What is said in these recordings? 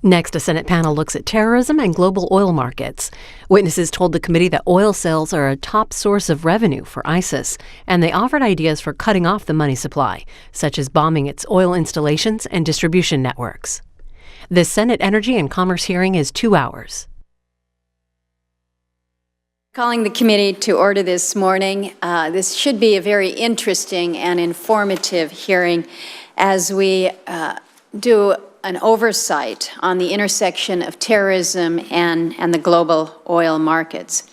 Next, a Senate panel looks at terrorism and global oil markets. Witnesses told the committee that oil sales are a top source of revenue for ISIS, and they offered ideas for cutting off the money supply, such as bombing its oil installations and distribution networks. The Senate Energy and Commerce hearing is 2 hours. Calling the committee to order this morning. This should be a very interesting and informative hearing as we do an oversight on the intersection of terrorism and the global oil markets.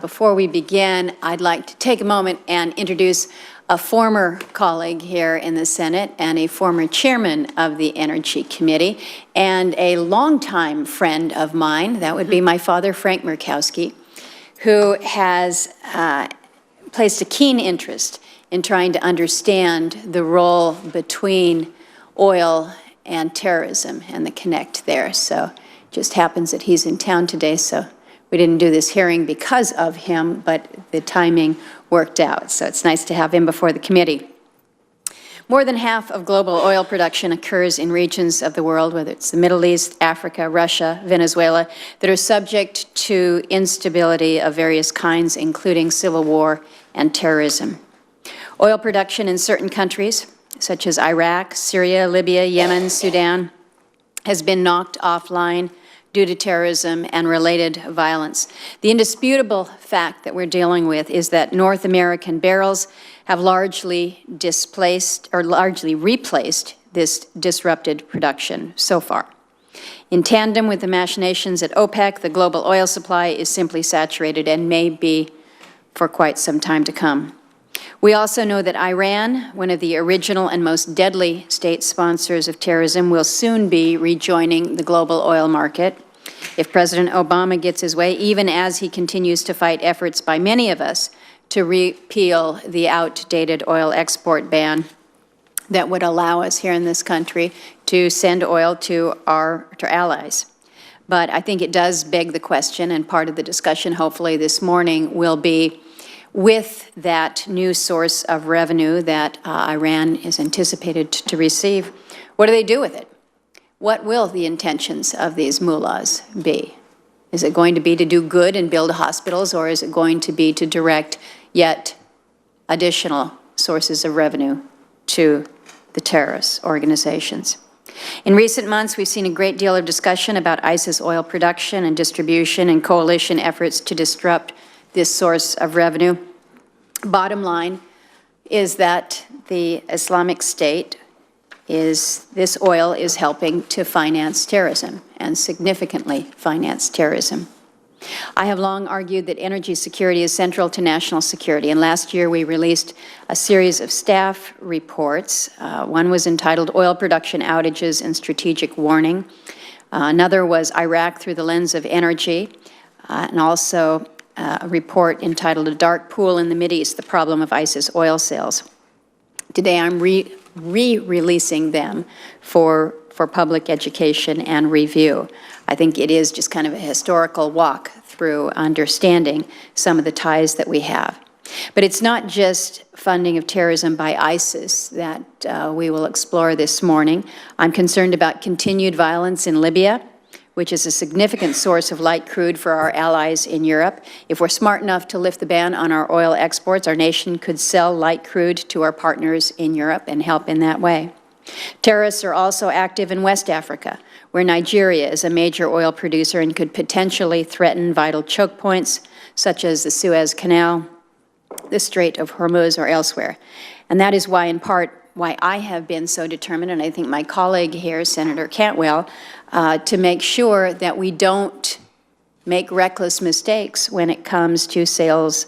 Before we begin, I'd like to take a moment and introduce a former colleague here in the Senate and a former chairman of the Energy Committee and a longtime friend of mine. That would be my father, Frank Murkowski, who has placed a keen interest in trying to understand the role between oil and terrorism and the connect there. So it just happens that he's in town today, so we didn't do this hearing because of him, but the timing worked out. So it's nice to have him before the committee. More than half of global oil production occurs in regions of the world, whether it's the Middle East, Africa, Russia, Venezuela, that are subject to instability of various kinds, including civil war and terrorism. Oil production in certain countries, such as Iraq, Syria, Libya, Yemen, Sudan, has been knocked offline due to terrorism and related violence. The indisputable fact that we're dealing with is that North American barrels have largely replaced this disrupted production so far. In tandem with the machinations at OPEC, the global oil supply is simply saturated and may be for quite some time to come. We also know that Iran, one of the original and most deadly state sponsors of terrorism, will soon be rejoining the global oil market if President Obama gets his way, even as he continues to fight efforts by many of us to repeal the outdated oil export ban that would allow us here in this country to send oil to our allies. But I think it does beg the question, and part of the discussion hopefully this morning will be, with that new source of revenue that Iran is anticipated to receive, what do they do with it? What will the intentions of these mullahs be? Is it going to be to do good and build hospitals, or is it going to be to direct yet additional sources of revenue to the terrorist organizations? In recent months, we've seen a great deal of discussion about ISIS oil production and distribution and coalition efforts to disrupt this source of revenue. Bottom line is that the Islamic State this oil is helping to finance terrorism and significantly finance terrorism. I have long argued that energy security is central to national security, and last year we released a series of staff reports. One was entitled Oil Production Outages and Strategic Warning. Another was Iraq Through the Lens of Energy, and also a report entitled A Dark Pool in the Mideast, The Problem of ISIS Oil Sales. Today I'm re-releasing them for public education and review. I think it is just kind of a historical walk through understanding some of the ties that we have. But it's not just funding of terrorism by ISIS that we will explore this morning. I'm concerned about continued violence in Libya, which is a significant source of light crude for our allies in Europe. If we're smart enough to lift the ban on our oil exports, our nation could sell light crude to our partners in Europe and help in that way. Terrorists are also active in West Africa, where Nigeria is a major oil producer and could potentially threaten vital choke points, such as the Suez Canal, the Strait of Hormuz, or elsewhere. And that is why, in part, why I have been so determined, and I think my colleague here, Senator Cantwell, to make sure that we don't make reckless mistakes when it comes to sales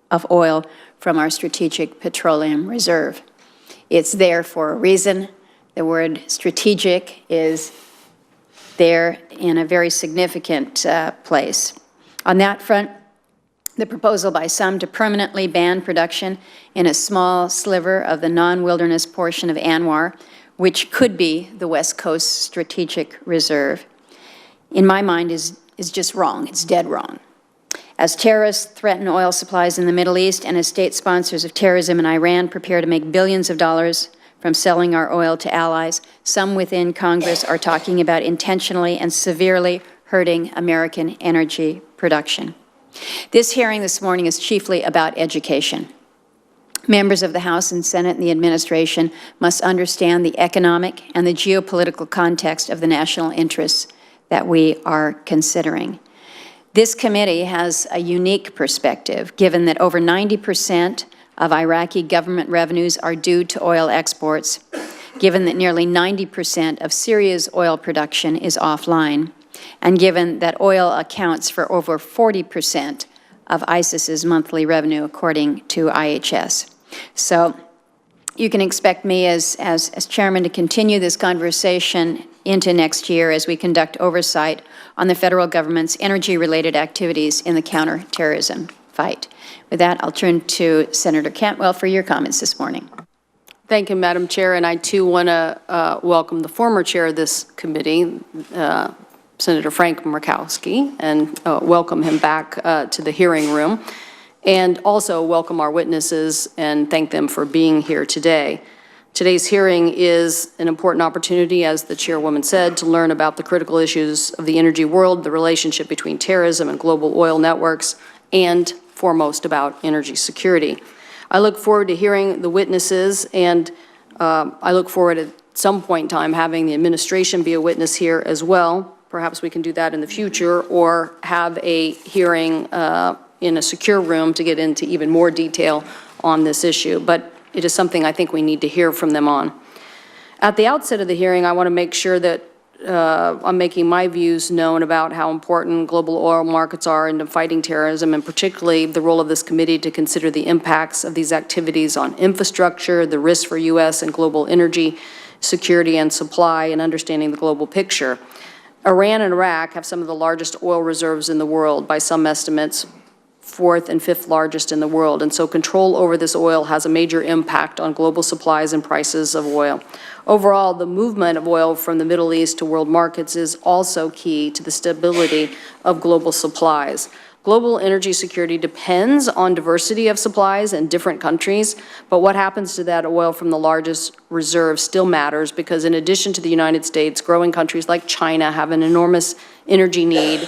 of oil from our Strategic Petroleum Reserve. It's there for a reason. The word strategic is there in a very significant place. On that front, the proposal by some to permanently ban production in a small sliver of the non-wilderness portion of Anwar, which could be the West Coast Strategic Reserve, in my mind is just wrong. It's dead wrong. As terrorists threaten oil supplies in the Middle East and as state sponsors of terrorism in Iran prepare to make billions of dollars from selling our oil to allies. Some within Congress are talking about intentionally and severely hurting American energy production. This hearing this morning is chiefly about education. Members of the House and Senate and the administration must understand the economic and the geopolitical context of the national interests that we are considering. This committee has a unique perspective, given that over 90% of Iraqi government revenues are due to oil exports, given that nearly 90% of Syria's oil production is offline, and given that oil accounts for over 40% of ISIS's monthly revenue, according to IHS. So you can expect me as chairman to continue this conversation into next year as we conduct oversight on the federal government's energy-related activities in the counterterrorism fight. With that, I'll turn to Senator Cantwell for your comments this morning. Thank you, Madam Chair, and I too want to welcome the former chair of this committee, Senator Frank Murkowski, and welcome him back to the hearing room, and also welcome our witnesses and thank them for being here today. Today's hearing is an important opportunity, as the chairwoman said, to learn about the critical issues of the energy world, the relationship between terrorism and global oil networks, and foremost about energy security. I look forward to hearing the witnesses, and I look forward at some point in time having the administration be a witness here as well. Perhaps we can do that in the future, or have a hearing in a secure room to get into even more detail on this issue. But it is something I think we need to hear from them on. At the outset of the hearing, I want to make sure that I'm making my views known about how important global oil markets are in fighting terrorism, and particularly the role of this committee to consider the impacts of these activities on infrastructure, the risks for U.S. and global energy security and supply, and understanding the global picture. Iran and Iraq have some of the largest oil reserves in the world, by some estimates, 4th and 5th largest in the world, and so control over this oil has a major impact on global supplies and prices of oil. Overall, the movement of oil from the Middle East to world markets is also key to the stability of global supplies. Global energy security depends on diversity of supplies in different countries, but what happens to that oil from the largest reserve still matters, because in addition to the United States, growing countries like China have an enormous energy need,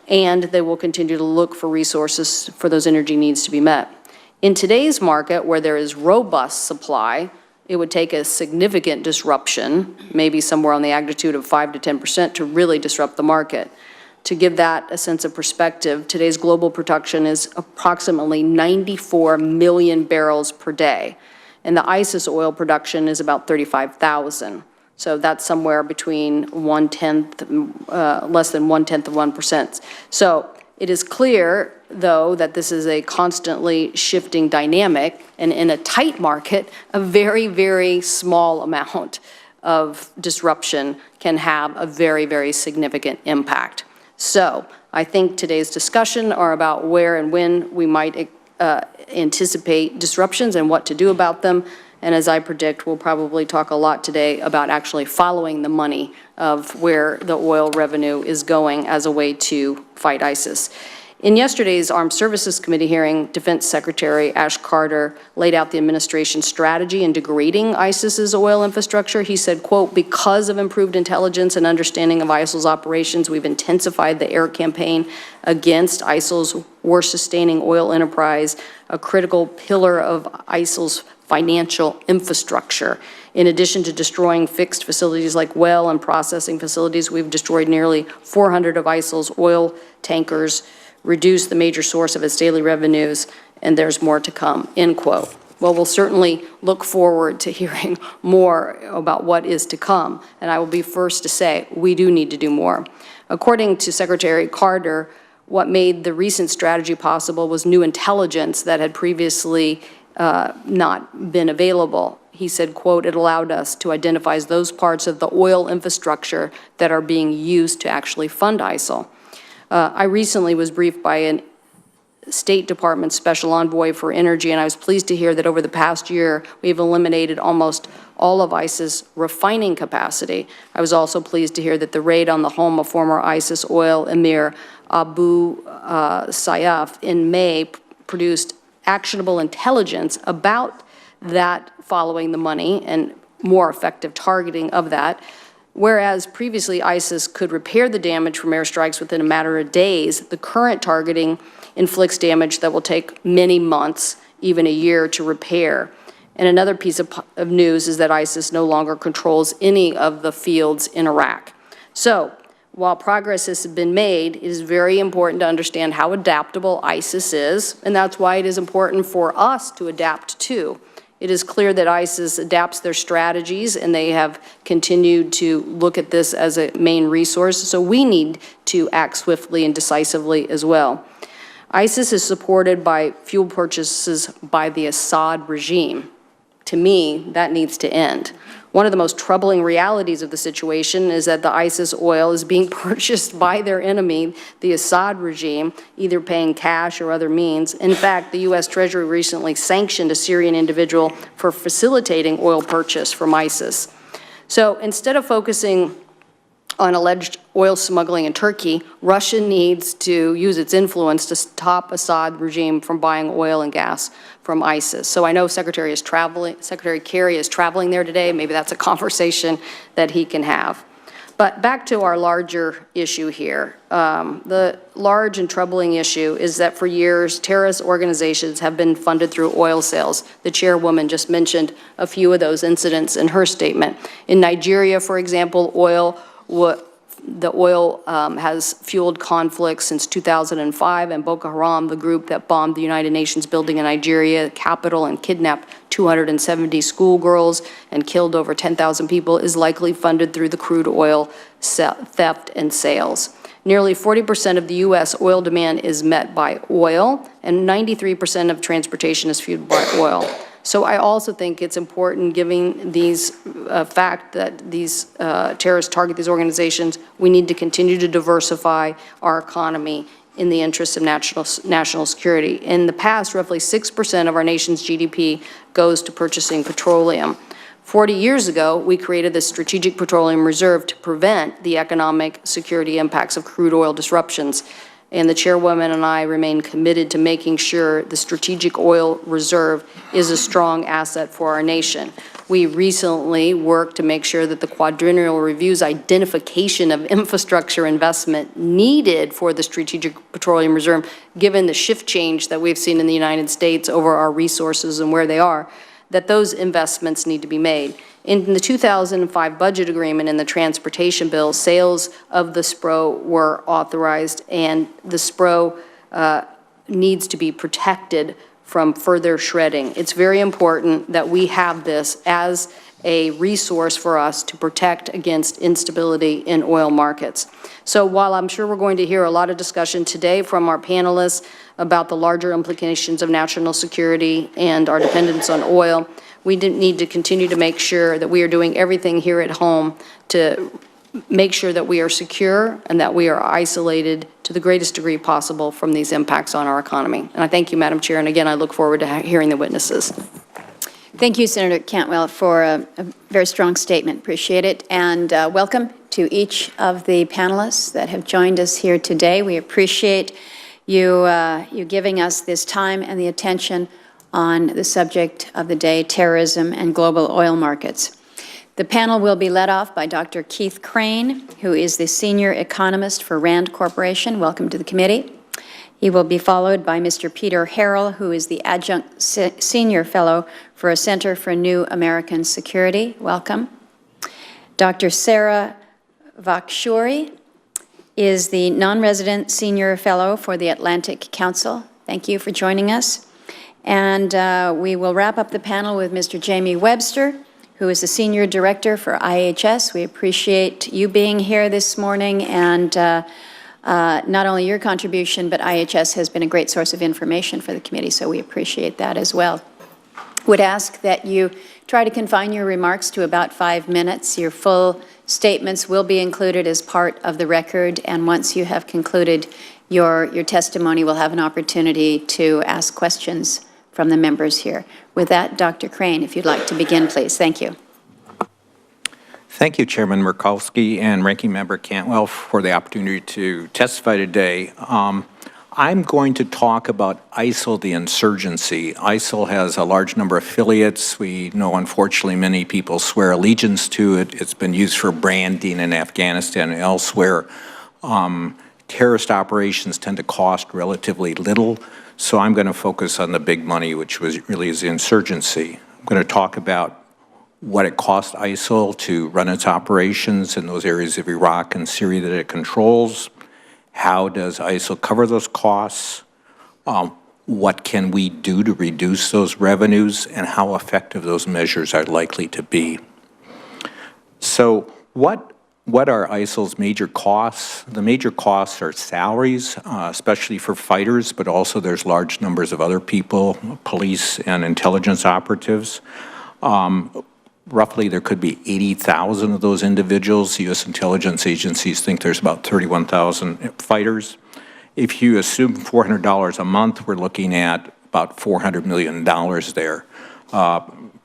and they will continue to look for resources for those energy needs to be met. In today's market, where there is robust supply, it would take a significant disruption, maybe somewhere on the magnitude of 5 to 10%, to really disrupt the market. To give that a sense of perspective, today's global production is approximately 94 million barrels per day, and the ISIS oil production is about 35,000. So that's somewhere between less than 1/10 of 1%. So it is clear, though, that this is a constantly shifting dynamic, and in a tight market, a very, very small amount of disruption can have a very, very significant impact. So I think today's discussion are about where and when we might anticipate disruptions and what to do about them. And as I predict, we'll probably talk a lot today about actually following the money of where the oil revenue is going as a way to fight ISIS. In yesterday's Armed Services Committee hearing, Defense Secretary Ash Carter laid out the administration's strategy in degrading ISIS's oil infrastructure. He said, quote, "Because of improved intelligence and understanding of ISIL's operations, we've intensified the air campaign against ISIL's war-sustaining oil enterprise, a critical pillar of ISIL's financial infrastructure. In addition to destroying fixed facilities like well and processing facilities, we've destroyed nearly 400 of ISIL's oil tankers, reduced the major source of its daily revenues, and there's more to come," end quote. Well, we'll certainly look forward to hearing more about what is to come, and I will be first to say we do need to do more. According to Secretary Carter, what made the recent strategy possible was new intelligence that had previously not been available. He said, quote, "It allowed us to identify those parts of the oil infrastructure that are being used to actually fund ISIL." I recently was briefed by a State Department Special Envoy for Energy, and I was pleased to hear that over the past year, we've eliminated almost all of ISIS refining capacity. I was also pleased to hear that the raid on the home of former ISIS oil emir Abu Sayyaf in May produced actionable intelligence about that following the money, and more effective targeting of that. Whereas previously ISIS could repair the damage from airstrikes within a matter of days, the current targeting inflicts damage that will take many months, even a year, to repair. And another piece of news is that ISIS no longer controls any of the fields in Iraq. So, while progress has been made, it is very important to understand how adaptable ISIS is, and that's why it is important for us to adapt too. It is clear that ISIS adapts their strategies, and they have continued to look at this as a main resource, so we need to act swiftly and decisively as well. ISIS is supported by fuel purchases by the Assad regime. To me, that needs to end. One of the most troubling realities of the situation is that the ISIS oil is being purchased by their enemy, the Assad regime, either paying cash or other means. In fact, the U.S. Treasury recently sanctioned a Syrian individual for facilitating oil purchase from ISIS. So instead of focusing on alleged oil smuggling in Turkey, Russia needs to use its influence to stop Assad regime from buying oil and gas from ISIS. So I know Secretary Kerry is traveling there today. Maybe that's a conversation that he can have. But back to our larger issue here. The large and troubling issue is that for years, terrorist organizations have been funded through oil sales. The chairwoman just mentioned a few of those incidents in her statement. In Nigeria, for example, the oil has fueled conflicts since 2005, and Boko Haram, the group that bombed the United Nations building in Nigeria, capital, and kidnapped 270 schoolgirls and killed over 10,000 people, is likely funded through the crude oil theft and sales. Nearly 40% of the U.S. oil demand is met by oil, and 93% of transportation is fueled by oil. So I also think it's important, given these fact that these terrorists target these organizations, we need to continue to diversify our economy in the interest of national security. In the past, roughly 6% of our nation's GDP goes to purchasing petroleum. 40 years ago, we created the Strategic Petroleum Reserve to prevent the economic security impacts of crude oil disruptions. And the chairwoman and I remain committed to making sure the Strategic Oil Reserve is a strong asset for our nation. We recently worked to make sure that the Quadrennial Review's identification of infrastructure investment needed for the Strategic Petroleum Reserve, given the shift change that we've seen in the United States over our resources and where they are, that those investments need to be made. In the 2005 budget agreement and the transportation bill, sales of the SPRO were authorized, and the SPRO needs to be protected from further shredding. It's very important that we have this as a resource for us to protect against instability in oil markets. So while I'm sure we're going to hear a lot of discussion today from our panelists about the larger implications of national security and our dependence on oil, we need to continue to make sure that we are doing everything here at home to make sure that we are secure and that we are isolated to the greatest degree possible from these impacts on our economy. And I thank you, Madam Chair, and again, I look forward to hearing the witnesses. Thank you, Senator Cantwell, for a very strong statement. Appreciate it. And welcome to each of the panelists that have joined us here today. We appreciate you giving us this time and the attention on the subject of the day, terrorism and global oil markets. The panel will be led off by Dr. Keith Crane, who is the Senior Economist for RAND Corporation. Welcome to the committee. He will be followed by Mr. Peter Harrell, who is the Adjunct Senior Fellow for a Center for New American Security. Welcome. Dr. Sarah Vakshuri is the Non-Resident Senior Fellow for the Atlantic Council. Thank you for joining us. And we will wrap up the panel with Mr. Jamie Webster, who is the Senior Director for IHS. We appreciate you being here this morning, and not only your contribution, but IHS has been a great source of information for the committee, so we appreciate that as well. Would ask that you try to confine your remarks to about 5 minutes. Your full statements will be included as part of the record, and once you have concluded your testimony, we'll have an opportunity to ask questions from the members here. With that, Dr. Crane, if you'd like to begin, please. Thank you. Thank you, Chairman Murkowski and Ranking Member Cantwell, for the opportunity to testify today. I'm going to talk about ISIL, the insurgency. ISIL has a large number of affiliates. We know, unfortunately, many people swear allegiance to it. It's been used for branding in Afghanistan and elsewhere. Terrorist operations tend to cost relatively little, so I'm going to focus on the big money, which really is the insurgency. I'm going to talk about what it cost ISIL to run its operations in those areas of Iraq and Syria that it controls. How does ISIL cover those costs? What can we do to reduce those revenues, and how effective those measures are likely to be? So what are ISIL's major costs? The major costs are salaries, especially for fighters, but also there's large numbers of other people, police and intelligence operatives. Roughly, there could be 80,000 of those individuals. U.S. intelligence agencies think there's about 31,000 fighters. If you assume $400 a month, we're looking at about $400 million there.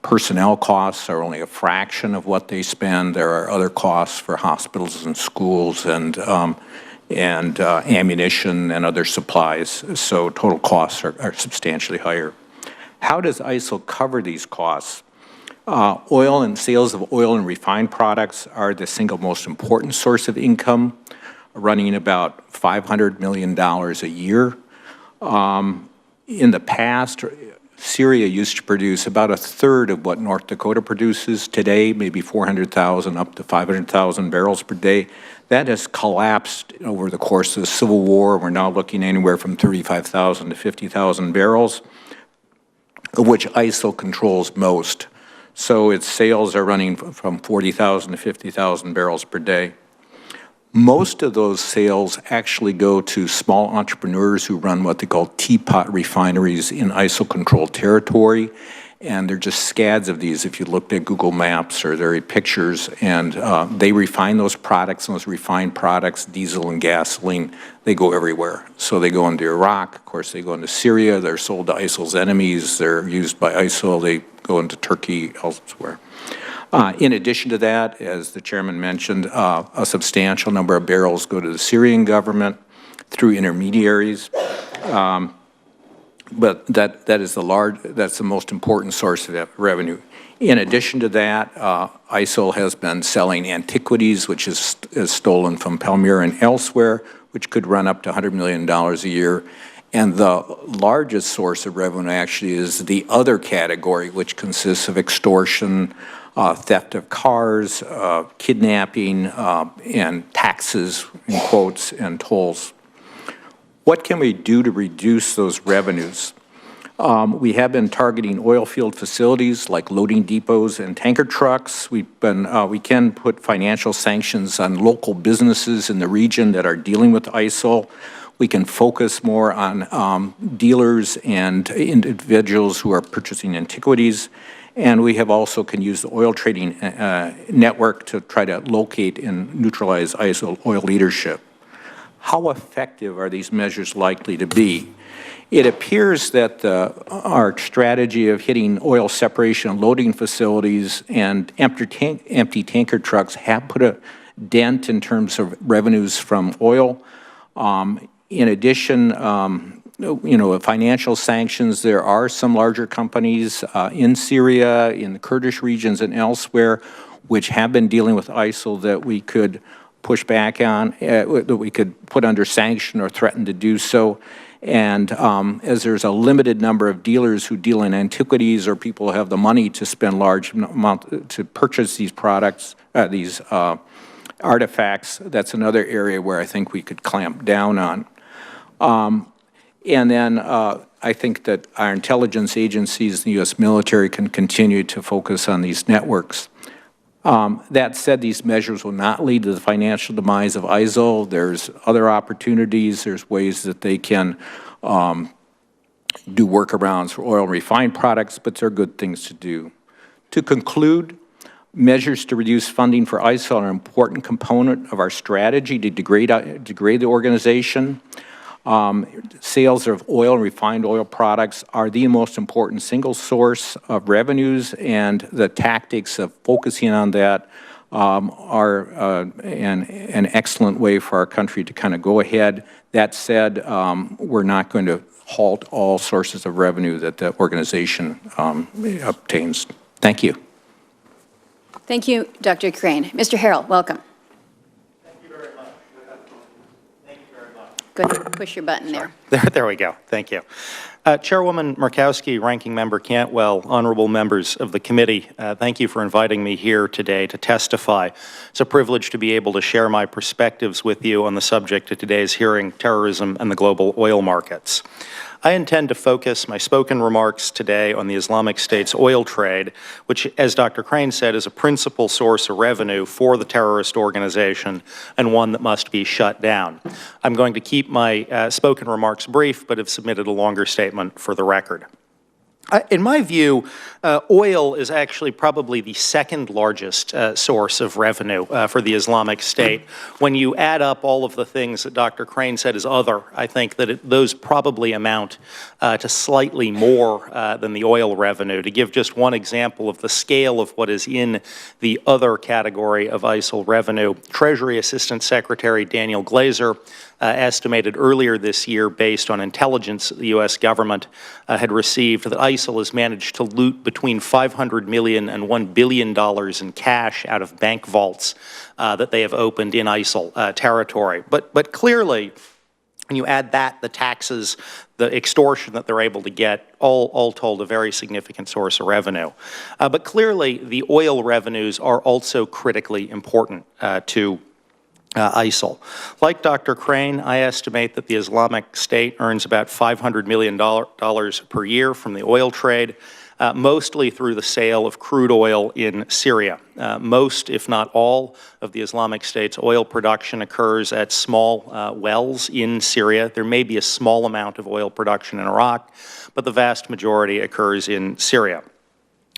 Personnel costs are only a fraction of what they spend. There are other costs for hospitals and schools and ammunition and other supplies, so total costs are substantially higher. How does ISIL cover these costs? Oil and sales of oil and refined products are the single most important source of income, running about $500 million a year. In the past, Syria used to produce about a third of what North Dakota produces today, maybe 400,000 up to 500,000 barrels per day. That has collapsed over the course of the Civil War. We're now looking anywhere from 35,000 to 50,000 barrels, of which ISIL controls most. So its sales are running from 40,000 to 50,000 barrels per day. Most of those sales actually go to small entrepreneurs who run what they call teapot refineries in ISIL-controlled territory, and they're just scads of these if you looked at Google Maps or their pictures, and they refine those products, and those refined products, diesel and gasoline, they go everywhere. So they go into Iraq, of course they go into Syria, they're sold to ISIL's enemies, they're used by ISIL, they go into Turkey, elsewhere. In addition to that, as the chairman mentioned, a substantial number of barrels go to the Syrian government through intermediaries. But that's the most important source of revenue. In addition to that, ISIL has been selling antiquities, which is stolen from Palmyra and elsewhere, which could run up to $100 million a year. And the largest source of revenue actually is the other category, which consists of extortion, theft of cars, kidnapping, and taxes, in quotes, and tolls. What can we do to reduce those revenues? We have been targeting oil field facilities like loading depots and tanker trucks. We can put financial sanctions on local businesses in the region that are dealing with ISIL. We can focus more on dealers and individuals who are purchasing antiquities. And we have also can use the oil trading network to try to locate and neutralize ISIL oil leadership. How effective are these measures likely to be? It appears that our strategy of hitting oil separation and loading facilities and empty tanker trucks have put a dent in terms of revenues from oil. In addition, financial sanctions, there are some larger companies in Syria, in the Kurdish regions and elsewhere, which have been dealing with ISIL that we could push back on, that we could put under sanction or threaten to do so. And as there's a limited number of dealers who deal in antiquities or people who have the money to spend large amount to purchase these products, these artifacts, that's another area where I think we could clamp down on. And then I think that our intelligence agencies, the U.S. military, can continue to focus on these networks. That said, these measures will not lead to the financial demise of ISIL. There's other opportunities. There's ways that they can do workarounds for oil and refined products, but they're good things to do. To conclude, measures to reduce funding for ISIL are an important component of our strategy to degrade the organization. Sales of oil and refined oil products are the most important single source of revenues, and the tactics of focusing on that are an excellent way for our country to kind of go ahead. That said, we're not going to halt all sources of revenue that the organization obtains. Thank you. Thank you, Dr. Crane. Mr. Harrell, welcome. Thank you very much. Thank you very much. Go ahead, push your button there. There we go. Thank you. Chairwoman Murkowski, Ranking Member Cantwell, honorable members of the committee, thank you for inviting me here today to testify. It's a privilege to be able to share my perspectives with you on the subject of today's hearing, terrorism and the global oil markets. I intend to focus my spoken remarks today on the Islamic State's oil trade, which, as Dr. Crane said, is a principal source of revenue for the terrorist organization and one that must be shut down. I'm going to keep my spoken remarks brief, but have submitted a longer statement for the record. In my view, oil is actually probably the second largest source of revenue for the Islamic State. When you add up all of the things that Dr. Crane said is other, I think that those probably amount to slightly more than the oil revenue. To give just one example of the scale of what is in the other category of ISIL revenue, Treasury Assistant Secretary Daniel Glazer estimated earlier this year, based on intelligence the U.S. government had received, that ISIL has managed to loot between $500 million and $1 billion in cash out of bank vaults that they have opened in ISIL territory. But clearly, when you add that, the taxes, the extortion that they're able to get, all told a very significant source of revenue. But clearly, the oil revenues are also critically important to ISIL. Like Dr. Crane, I estimate that the Islamic State earns about $500 million per year from the oil trade, mostly through the sale of crude oil in Syria. Most, if not all, of the Islamic State's oil production occurs at small wells in Syria. There may be a small amount of oil production in Iraq, but the vast majority occurs in Syria.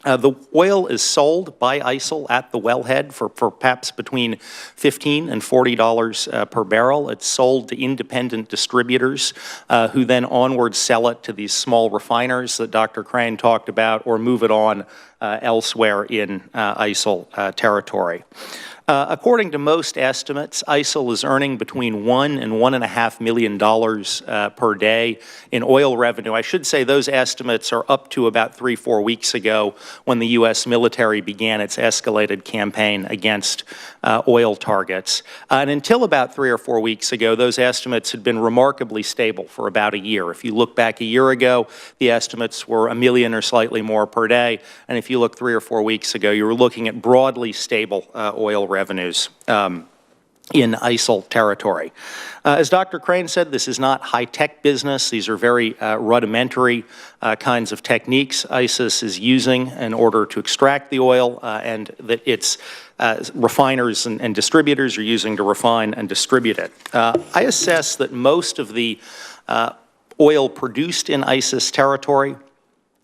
The oil is sold by ISIL at the wellhead for perhaps between $15 and $40 per barrel. It's sold to independent distributors who then onward sell it to these small refiners that Dr. Crane talked about, or move it on elsewhere in ISIL territory. According to most estimates, ISIL is earning between $1 and $1.5 million per day in oil revenue. I should say those estimates are up to about 3-4 weeks ago, when the U.S. military began its escalated campaign against oil targets. And until about 3 or 4 weeks ago, those estimates had been remarkably stable for about a year. If you look back a year ago, the estimates were 1 million or slightly more per day. And if you look 3 or 4 weeks ago, you were looking at broadly stable oil revenues in ISIL territory. As Dr. Crane said, this is not high-tech business. These are very rudimentary kinds of techniques ISIS is using in order to extract the oil, and that its refiners and distributors are using to refine and distribute it. I assess that most of the oil produced in ISIS territory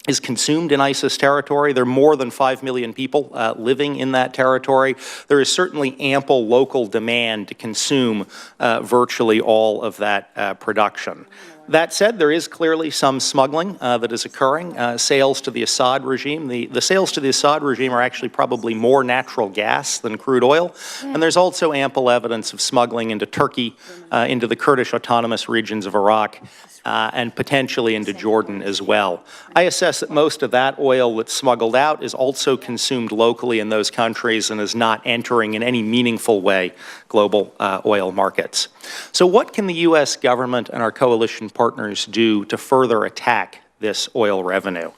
is consumed in ISIS territory. There are more than 5 million people living in that territory. There is certainly ample local demand to consume virtually all of that production. That said, there is clearly some smuggling that is occurring, sales to the Assad regime. The sales to the Assad regime are actually probably more natural gas than crude oil. And there's also ample evidence of smuggling into Turkey, into the Kurdish autonomous regions of Iraq, and potentially into Jordan as well. I assess that most of that oil that's smuggled out is also consumed locally in those countries and is not entering in any meaningful way global oil markets. So what can the U.S. government and our coalition partners do to further attack this oil revenue?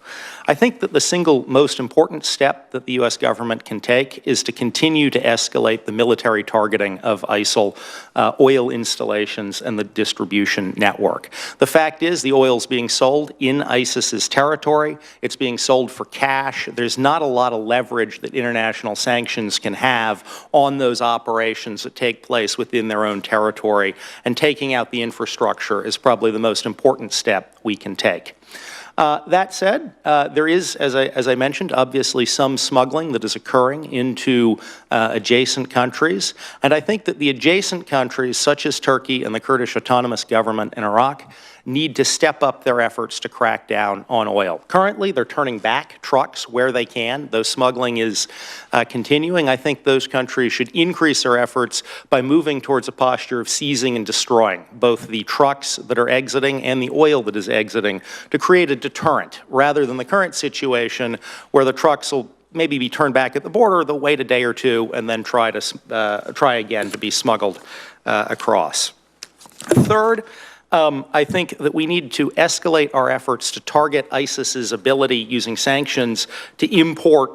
I think that the single most important step that the U.S. government can take is to continue to escalate the military targeting of ISIL oil installations and the distribution network. The fact is, the oil is being sold in ISIS's territory. It's being sold for cash. There's not a lot of leverage that international sanctions can have on those operations that take place within their own territory, and taking out the infrastructure is probably the most important step we can take. That said, there is, as I mentioned, obviously some smuggling that is occurring into adjacent countries. And I think that the adjacent countries, such as Turkey and the Kurdish autonomous government in Iraq, need to step up their efforts to crack down on oil. Currently, they're turning back trucks where they can, though smuggling is continuing. I think those countries should increase their efforts by moving towards a posture of seizing and destroying both the trucks that are exiting and the oil that is exiting to create a deterrent, rather than the current situation where the trucks will maybe be turned back at the border, they'll wait a day or two, and then try again to be smuggled across. Third, I think that we need to escalate our efforts to target ISIS's ability using sanctions to import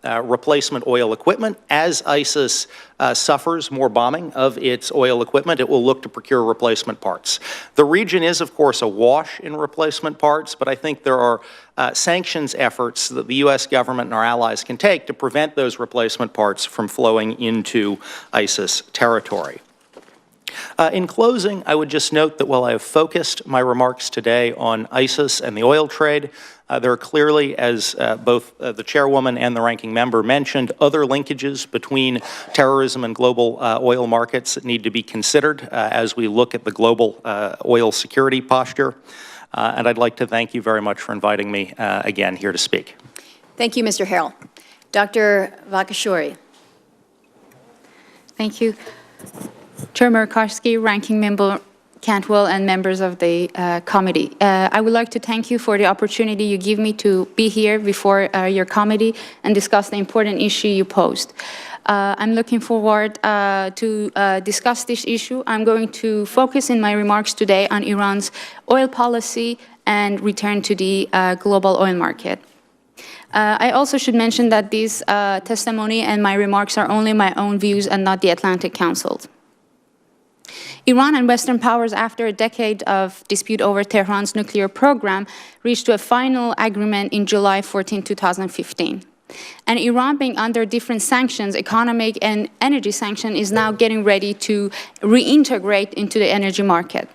replacement oil equipment. As ISIS suffers more bombing of its oil equipment, it will look to procure replacement parts. The region is, of course, awash in replacement parts, but I think there are sanctions efforts that the U.S. government and our allies can take to prevent those replacement parts from flowing into ISIS territory. In closing, I would just note that while I have focused my remarks today on ISIS and the oil trade, there are clearly, as both the chairwoman and the ranking member mentioned, other linkages between terrorism and global oil markets that need to be considered as we look at the global oil security posture. And I'd like to thank you very much for inviting me again here to speak. Thank you, Mr. Harrell. Dr. Vakashuri. Thank you. Chair Murkowski, Ranking Member Cantwell, and members of the committee. I would like to thank you for the opportunity you give me to be here before your committee and discuss the important issue you posed. I'm looking forward to discuss this issue. I'm going to focus in my remarks today on Iran's oil policy and return to the global oil market. I also should mention that this testimony and my remarks are only my own views and not the Atlantic Council's. Iran and Western powers, after a decade of dispute over Tehran's nuclear program, reached a final agreement in July 14, 2015. And Iran, being under different sanctions, economic and energy sanctions, is now getting ready to reintegrate into the energy market.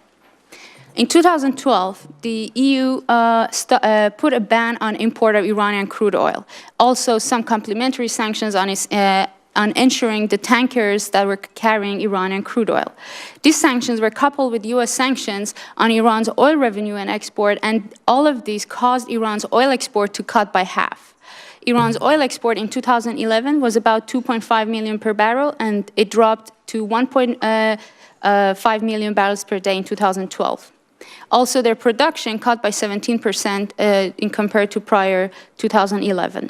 In 2012, the EU put a ban on import of Iranian crude oil. Also, some complementary sanctions on ensuring the tankers that were carrying Iranian crude oil. These sanctions were coupled with U.S. sanctions on Iran's oil revenue and export, and all of these caused Iran's oil export to cut by half. Iran's oil export in 2011 was about 2.5 million per barrel, and it dropped to 1.5 million barrels per day in 2012. Also, their production cut by 17% in compared to prior 2011.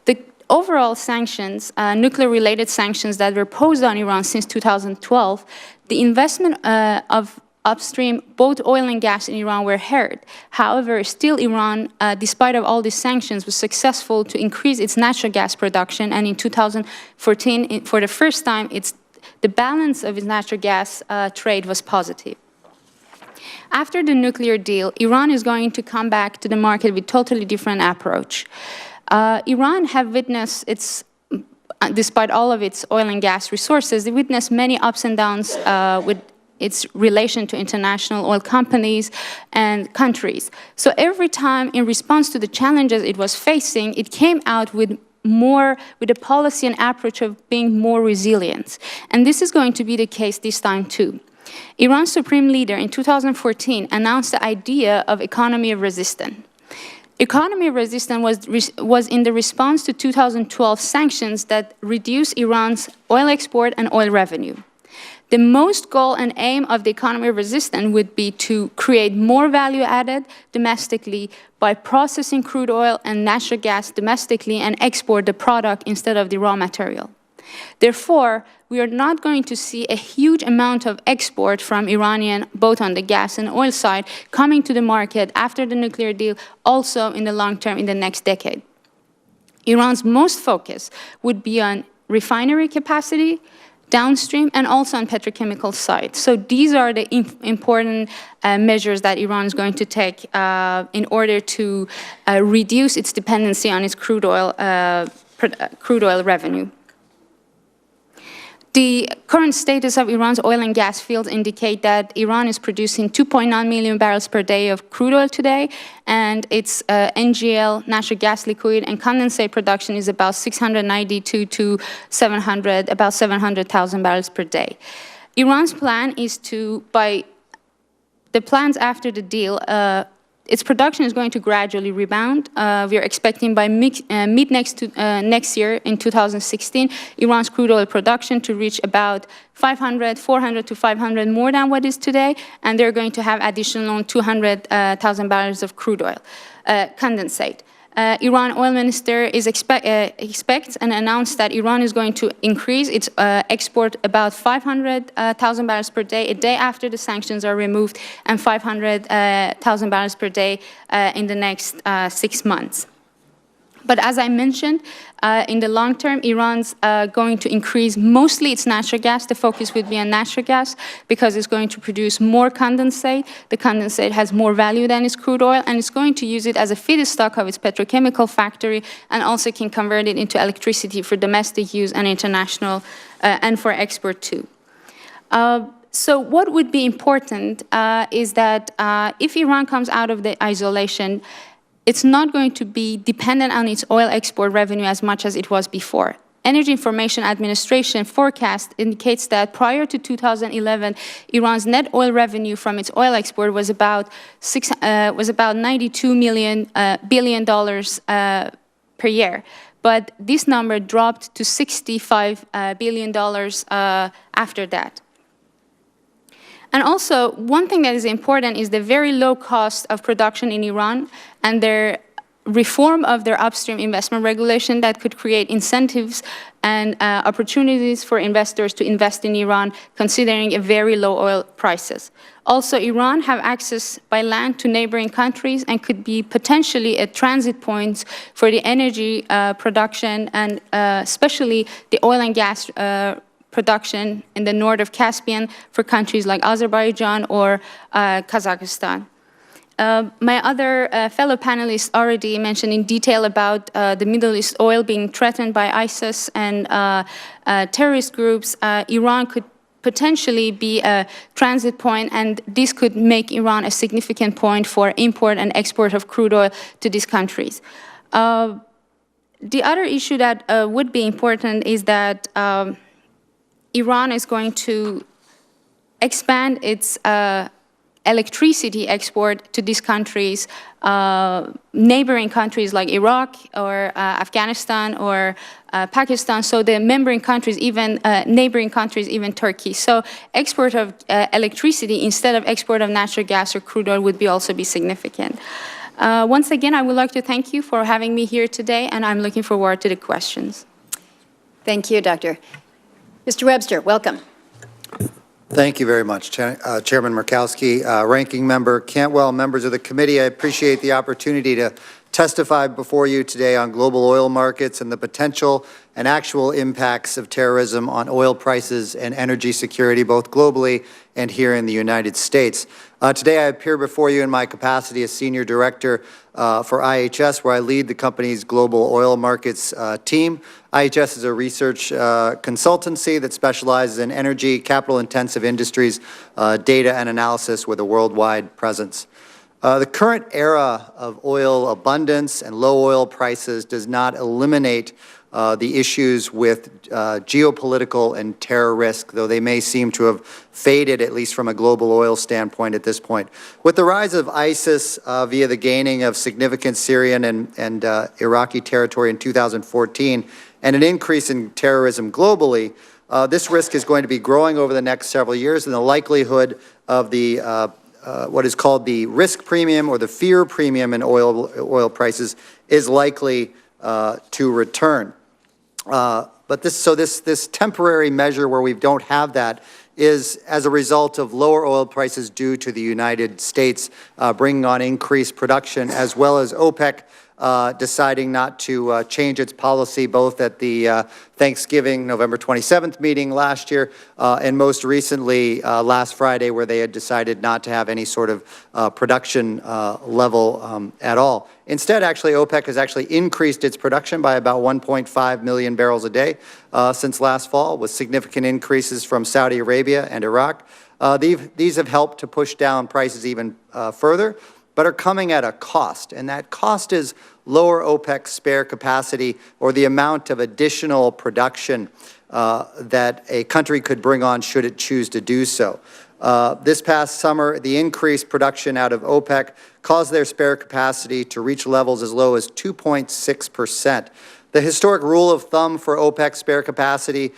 The overall sanctions, nuclear-related sanctions that were posed on Iran since 2012, the investment of upstream, both oil and gas in Iran were hurt. However, still Iran, despite of all these sanctions, was successful to increase its natural gas production, and in 2014, for the first time, the balance of its natural gas trade was positive. After the nuclear deal, Iran is going to come back to the market with totally different approach. Iran have witnessed despite all of its oil and gas resources, they witnessed many ups and downs with its relation to international oil companies and countries. So every time, in response to the challenges it was facing, it came out with a policy and approach of being more resilient. And this is going to be the case this time too. Iran's supreme leader in 2014 announced the idea of economy of resistance. Economy of resistance was in the response to 2012 sanctions that reduced Iran's oil export and oil revenue. The most goal and aim of the economy of resistance would be to create more value added domestically by processing crude oil and natural gas domestically and export the product instead of the raw material. Therefore, we are not going to see a huge amount of export from Iranian, both on the gas and oil side, coming to the market after the nuclear deal, also in the long term, in the next decade. Iran's most focus would be on refinery capacity, downstream, and also on petrochemical side. So these are the important measures that Iran is going to take in order to reduce its dependency on its crude oil revenue. The current status of Iran's oil and gas fields indicate that Iran is producing 2.9 million barrels per day of crude oil today, and its NGL, natural gas liquid, and condensate production is about 692 to 700, about 700,000 barrels per day. Iran's plan is to, by the plans after the deal, its production is going to gradually rebound. We are expecting by mid next year, in 2016, Iran's crude oil production to reach about 400 to 500 more than what is today, and they're going to have additional 200,000 barrels of crude oil, condensate. Iran oil minister expects and announced that Iran is going to increase its export about 500,000 barrels per day a day after the sanctions are removed, and 500,000 barrels per day in the next 6 months. But as I mentioned, in the long term, Iran's going to increase mostly its natural gas. The focus would be on natural gas because it's going to produce more condensate. The condensate has more value than its crude oil, and it's going to use it as a feedstock of its petrochemical factory, and also can convert it into electricity for domestic use and international, and for export too. So what would be important is that if Iran comes out of the isolation, it's not going to be dependent on its oil export revenue as much as it was before. Energy Information Administration forecast indicates that prior to 2011, Iran's net oil revenue from its oil export was about $92 billion per year. But this number dropped to $65 billion after that. And also, one thing that is important is the very low cost of production in Iran and their reform of their upstream investment regulation that could create incentives and opportunities for investors to invest in Iran, considering a very low oil prices. Also, Iran have access by land to neighboring countries and could be potentially a transit point for the energy production, and especially the oil and gas production in the north of Caspian for countries like Azerbaijan or Kazakhstan. My other fellow panelists already mentioned in detail about the Middle East oil being threatened by ISIS and terrorist groups. Iran could potentially be a transit point, and this could make Iran a significant point for import and export of crude oil to these countries. The other issue that would be important is that Iran is going to expand its electricity export to these countries, neighboring countries like Iraq or Afghanistan or Pakistan, so the neighboring countries, even Turkey. So export of electricity instead of export of natural gas or crude oil would also be significant. Once again, I would like to thank you for having me here today, and I'm looking forward to the questions. Thank you, Doctor. Mr. Webster, welcome. Thank you very much, Chairman Murkowski, Ranking Member Cantwell, members of the committee. I appreciate the opportunity to testify before you today on global oil markets and the potential and actual impacts of terrorism on oil prices and energy security, both globally and here in the United States. Today, I appear before you in my capacity as Senior Director for IHS, where I lead the company's global oil markets team. IHS is a research consultancy that specializes in energy, capital-intensive industries, data and analysis with a worldwide presence. The current era of oil abundance and low oil prices does not eliminate the issues with geopolitical and terror risk, though they may seem to have faded, at least from a global oil standpoint at this point. With the rise of ISIS via the gaining of significant Syrian and Iraqi territory in 2014, and an increase in terrorism globally, this risk is going to be growing over the next several years, and the likelihood of the what is called the risk premium or the fear premium in oil prices is likely to return. But this temporary measure where we don't have that is as a result of lower oil prices due to the United States bringing on increased production, as well as OPEC deciding not to change its policy, both at the Thanksgiving, November 27th meeting last year, and most recently last Friday, where they had decided not to have any sort of production level at all. Instead, actually, OPEC has actually increased its production by about 1.5 million barrels a day since last fall, with significant increases from Saudi Arabia and Iraq. These have helped to push down prices even further. but are coming at a cost. And that cost is lower OPEC spare capacity, or the amount of additional production that a country could bring on should it choose to do so. This past summer, the increased production out of OPEC caused their spare capacity to reach levels as low as 2.6%. The historic rule of thumb for OPEC spare capacity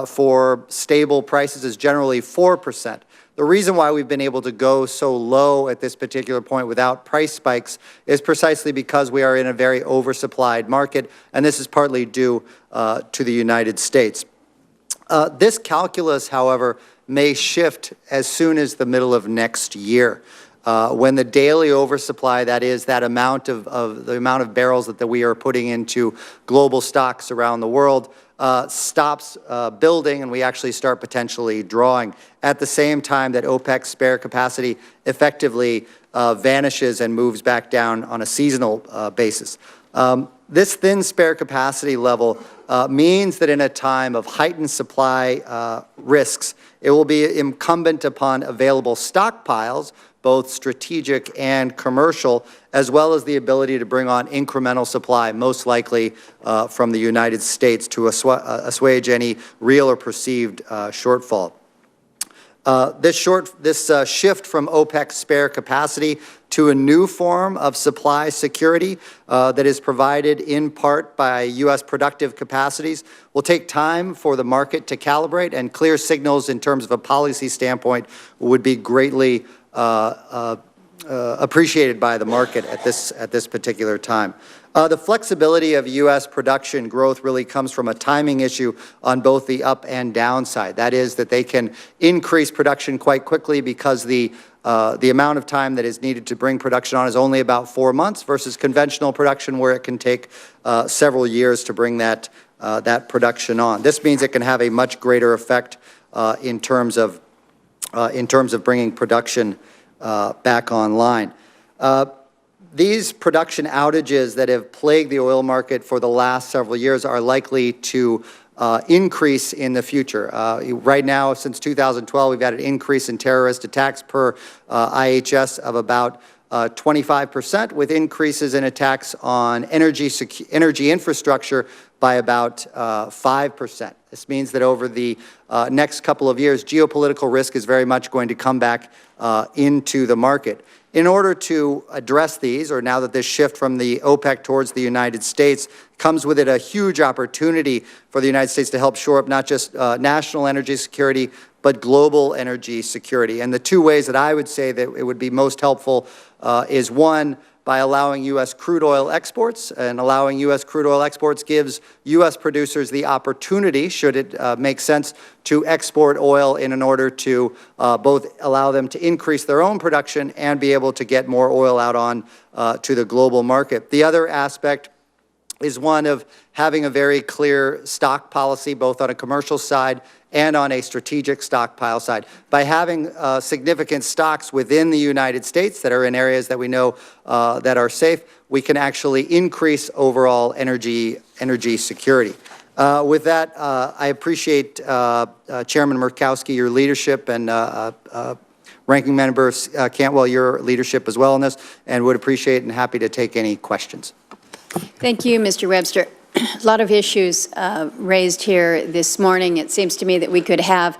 for stable prices is generally 4%. The reason why we've been able to go so low at this particular point without price spikes is precisely because we are in a very oversupplied market, and this is partly due to the United States. This calculus, however, may shift as soon as the middle of next year, when the daily oversupply, that is, that amount of the amount of barrels that we are putting into global stocks around the world, stops building, and we actually start potentially drawing at the same time that OPEC's spare capacity effectively vanishes and moves back down on a seasonal basis. This thin spare capacity level means that in a time of heightened supply risks, it will be incumbent upon available stockpiles, both strategic and commercial, as well as the ability to bring on incremental supply, most likely from the United States, to assuage any real or perceived shortfall. This shift from OPEC's spare capacity to a new form of supply security that is provided in part by U.S. productive capacities will take time for the market to calibrate, and clear signals in terms of a policy standpoint would be greatly appreciated by the market at this particular time. The flexibility of U.S. production growth really comes from a timing issue on both the up and down side. That is, that they can increase production quite quickly because the amount of time that is needed to bring production on is only about 4 months, versus conventional production where it can take several years to bring that production on. This means it can have a much greater effect in terms of bringing production back online. These production outages that have plagued the oil market for the last several years are likely to increase in the future. Right now, since 2012, we've had an increase in terrorist attacks per IHS of about 25%, with increases in attacks on energy infrastructure by about 5%. This means that over the next couple of years, geopolitical risk is very much going to come back into the market. In order to address these, or now that this shift from the OPEC towards the United States comes with it a huge opportunity for the United States to help shore up not just national energy security, but global energy security. And the two ways that I would say that it would be most helpful is, one, by allowing U.S. crude oil exports, and allowing U.S. crude oil exports gives U.S. producers the opportunity, should it make sense, to export oil in order to both allow them to increase their own production and be able to get more oil out on to the global market. The other aspect is one of having a very clear stock policy, both on a commercial side and on a strategic stockpile side. By having significant stocks within the United States that are in areas that we know that are safe, we can actually increase overall energy security. With that, I appreciate Chairman Murkowski, your leadership, and Ranking Member Cantwell, your leadership as well in this, and would appreciate and happy to take any questions. Thank you, Mr. Webster. A lot of issues raised here this morning. It seems to me that we could have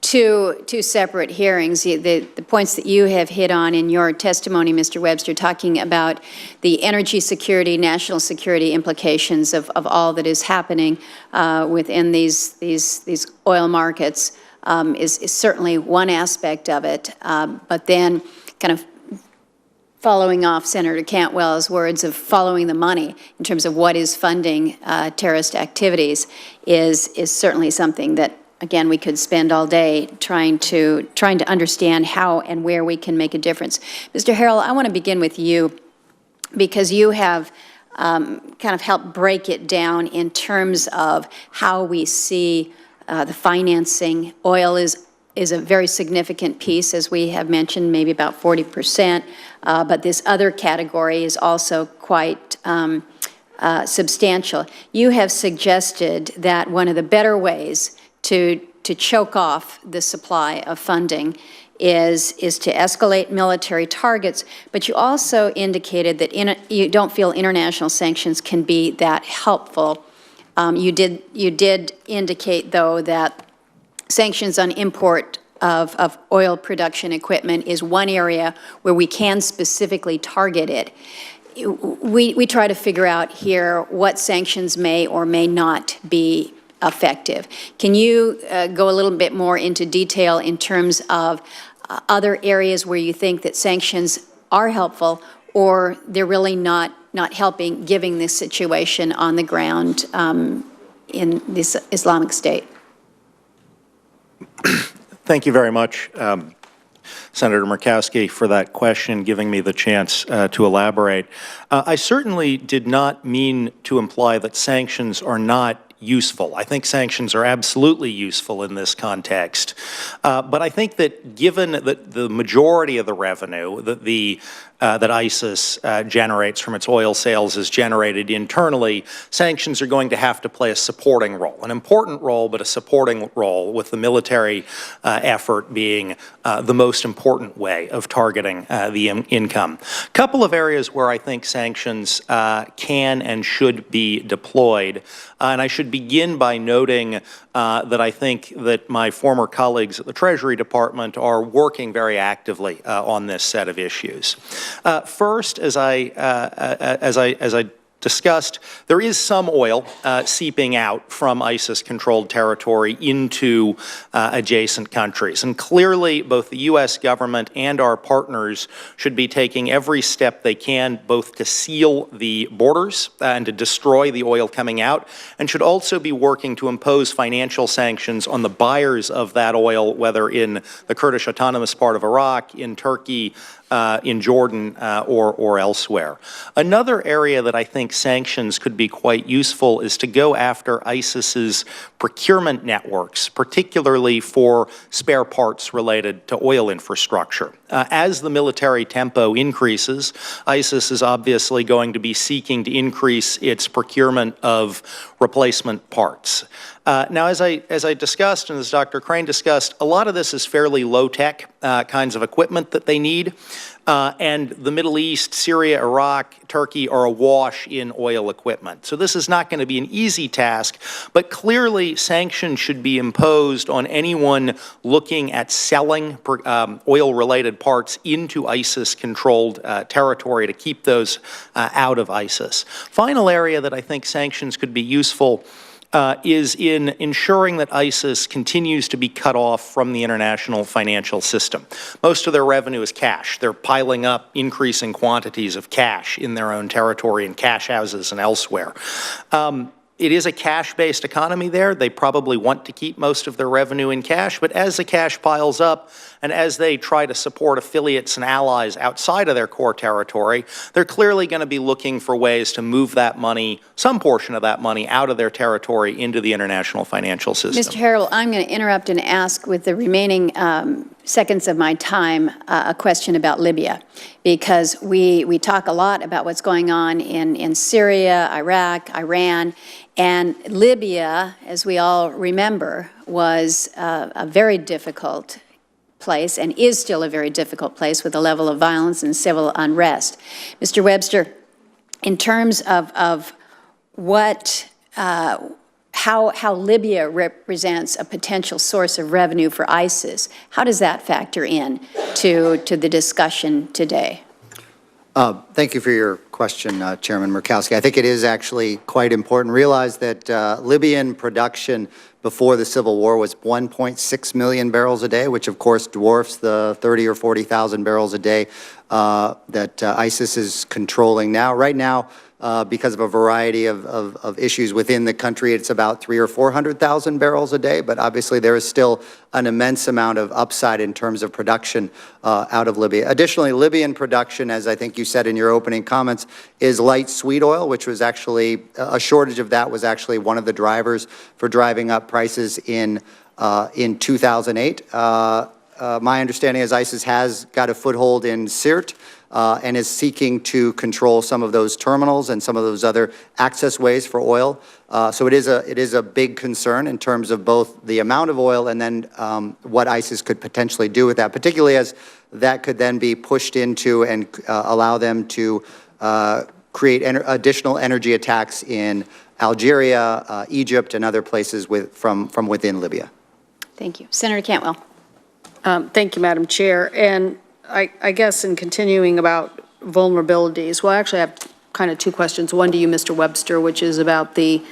two separate hearings. The points that you have hit on in your testimony, Mr. Webster, talking about the energy security, national security implications of all that is happening within these oil markets is certainly one aspect of it. But then kind of following off Senator Cantwell's words of following the money in terms of what is funding terrorist activities is certainly something that, again, we could spend all day trying to understand how and where we can make a difference. Mr. Harrell, I want to begin with you, because you have kind of helped break it down in terms of how we see the financing. Oil is a very significant piece, as we have mentioned, maybe about 40%, but this other category is also quite substantial. You have suggested that one of the better ways to to choke off the supply of funding is to escalate military targets, but you also indicated that you don't feel international sanctions can be that helpful. You did indicate, though, that sanctions on import of oil production equipment is one area where we can specifically target it. We try to figure out here what sanctions may or may not be effective. Can you go a little bit more into detail in terms of other areas where you think that sanctions are helpful or they're really not helping, given this situation on the ground in this Islamic State? Thank you very much, Senator Murkowski, for that question, giving me the chance to elaborate. I certainly did not mean to imply that sanctions are not useful. I think sanctions are absolutely useful in this context. But I think that given that the majority of the revenue that ISIS generates from its oil sales is generated internally, sanctions are going to have to play a supporting role, an important role, but a supporting role, with the military effort being the most important way of targeting the income. A couple of areas where I think sanctions can and should be deployed, and I should begin by noting that I think that my former colleagues at the Treasury Department are working very actively on this set of issues. First, as I discussed, there is some oil seeping out from ISIS-controlled territory into adjacent countries. And clearly, both the U.S. government and our partners should be taking every step they can, both to seal the borders and to destroy the oil coming out, and should also be working to impose financial sanctions on the buyers of that oil, whether in the Kurdish autonomous part of Iraq, in Turkey, in Jordan, or elsewhere. Another area that I think sanctions could be quite useful is to go after ISIS's procurement networks, particularly for spare parts related to oil infrastructure. As the military tempo increases, ISIS is obviously going to be seeking to increase its procurement of replacement parts. Now, as I discussed, and as Dr. Crane discussed, a lot of this is fairly low-tech kinds of equipment that they need. And the Middle East, Syria, Iraq, Turkey are awash in oil equipment. So this is not going to be an easy task, but clearly sanctions should be imposed on anyone looking at selling oil-related parts into ISIS-controlled territory to keep those out of ISIS. Final area that I think sanctions could be useful is in ensuring that ISIS continues to be cut off from the international financial system. Most of their revenue is cash. They're piling up increasing quantities of cash in their own territory, in cash houses and elsewhere. It is a cash-based economy there. They probably want to keep most of their revenue in cash, but as the cash piles up and as they try to support affiliates and allies outside of their core territory, they're clearly going to be looking for ways to move that money, some portion of that money, out of their territory into the international financial system. Mr. Harrell, I'm going to interrupt and ask, with the remaining seconds of my time, a question about Libya, because we talk a lot about what's going on in Syria, Iraq, Iran, and Libya, as we all remember, was a very difficult place and is still a very difficult place with a level of violence and civil unrest. Mr. Webster, in terms of what, how Libya represents a potential source of revenue for ISIS, how does that factor in to the discussion today? Thank you for your question, Chairman Murkowski. I think it is actually quite important. Realize that Libyan production before the civil war was 1.6 million barrels a day, which of course dwarfs the 30 or 40,000 barrels a day that ISIS is controlling now. Right now, because of a variety of issues within the country, it's about 300,000 or 400,000 barrels a day, but obviously there is still an immense amount of upside in terms of production out of Libya. Additionally, Libyan production, as I think you said in your opening comments, is light sweet oil, which was actually, a shortage of that was actually one of the drivers for driving up prices in 2008. my understanding is ISIS has got a foothold in Sirte and is seeking to control some of those terminals and some of those other access ways for oil. So it is a big concern in terms of both the amount of oil and then what ISIS could potentially do with that, particularly as that could then be pushed into and allow them to create additional energy attacks in Algeria, Egypt, and other places from within Libya. Thank you. Senator Cantwell. Thank you, Madam Chair. And I guess in continuing about vulnerabilities, well, actually I have kind of two questions. One to you, Mr. Webster, which is about the,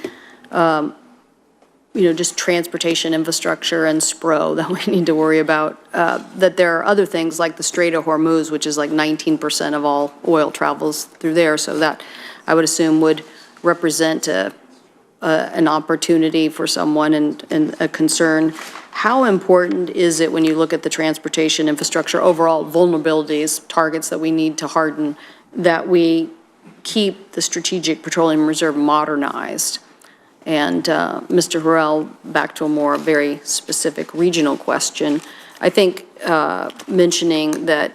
just transportation infrastructure and SPRO that we need to worry about. That there are other things like the Strait of Hormuz, which is like 19% of all oil travels through there. So that I would assume would represent an opportunity for someone and a concern. How important is it when you look at the transportation infrastructure, overall vulnerabilities, targets that we need to harden, that we keep the Strategic Petroleum Reserve modernized? And Mr. Harrell, back to a more very specific regional question. I think mentioning that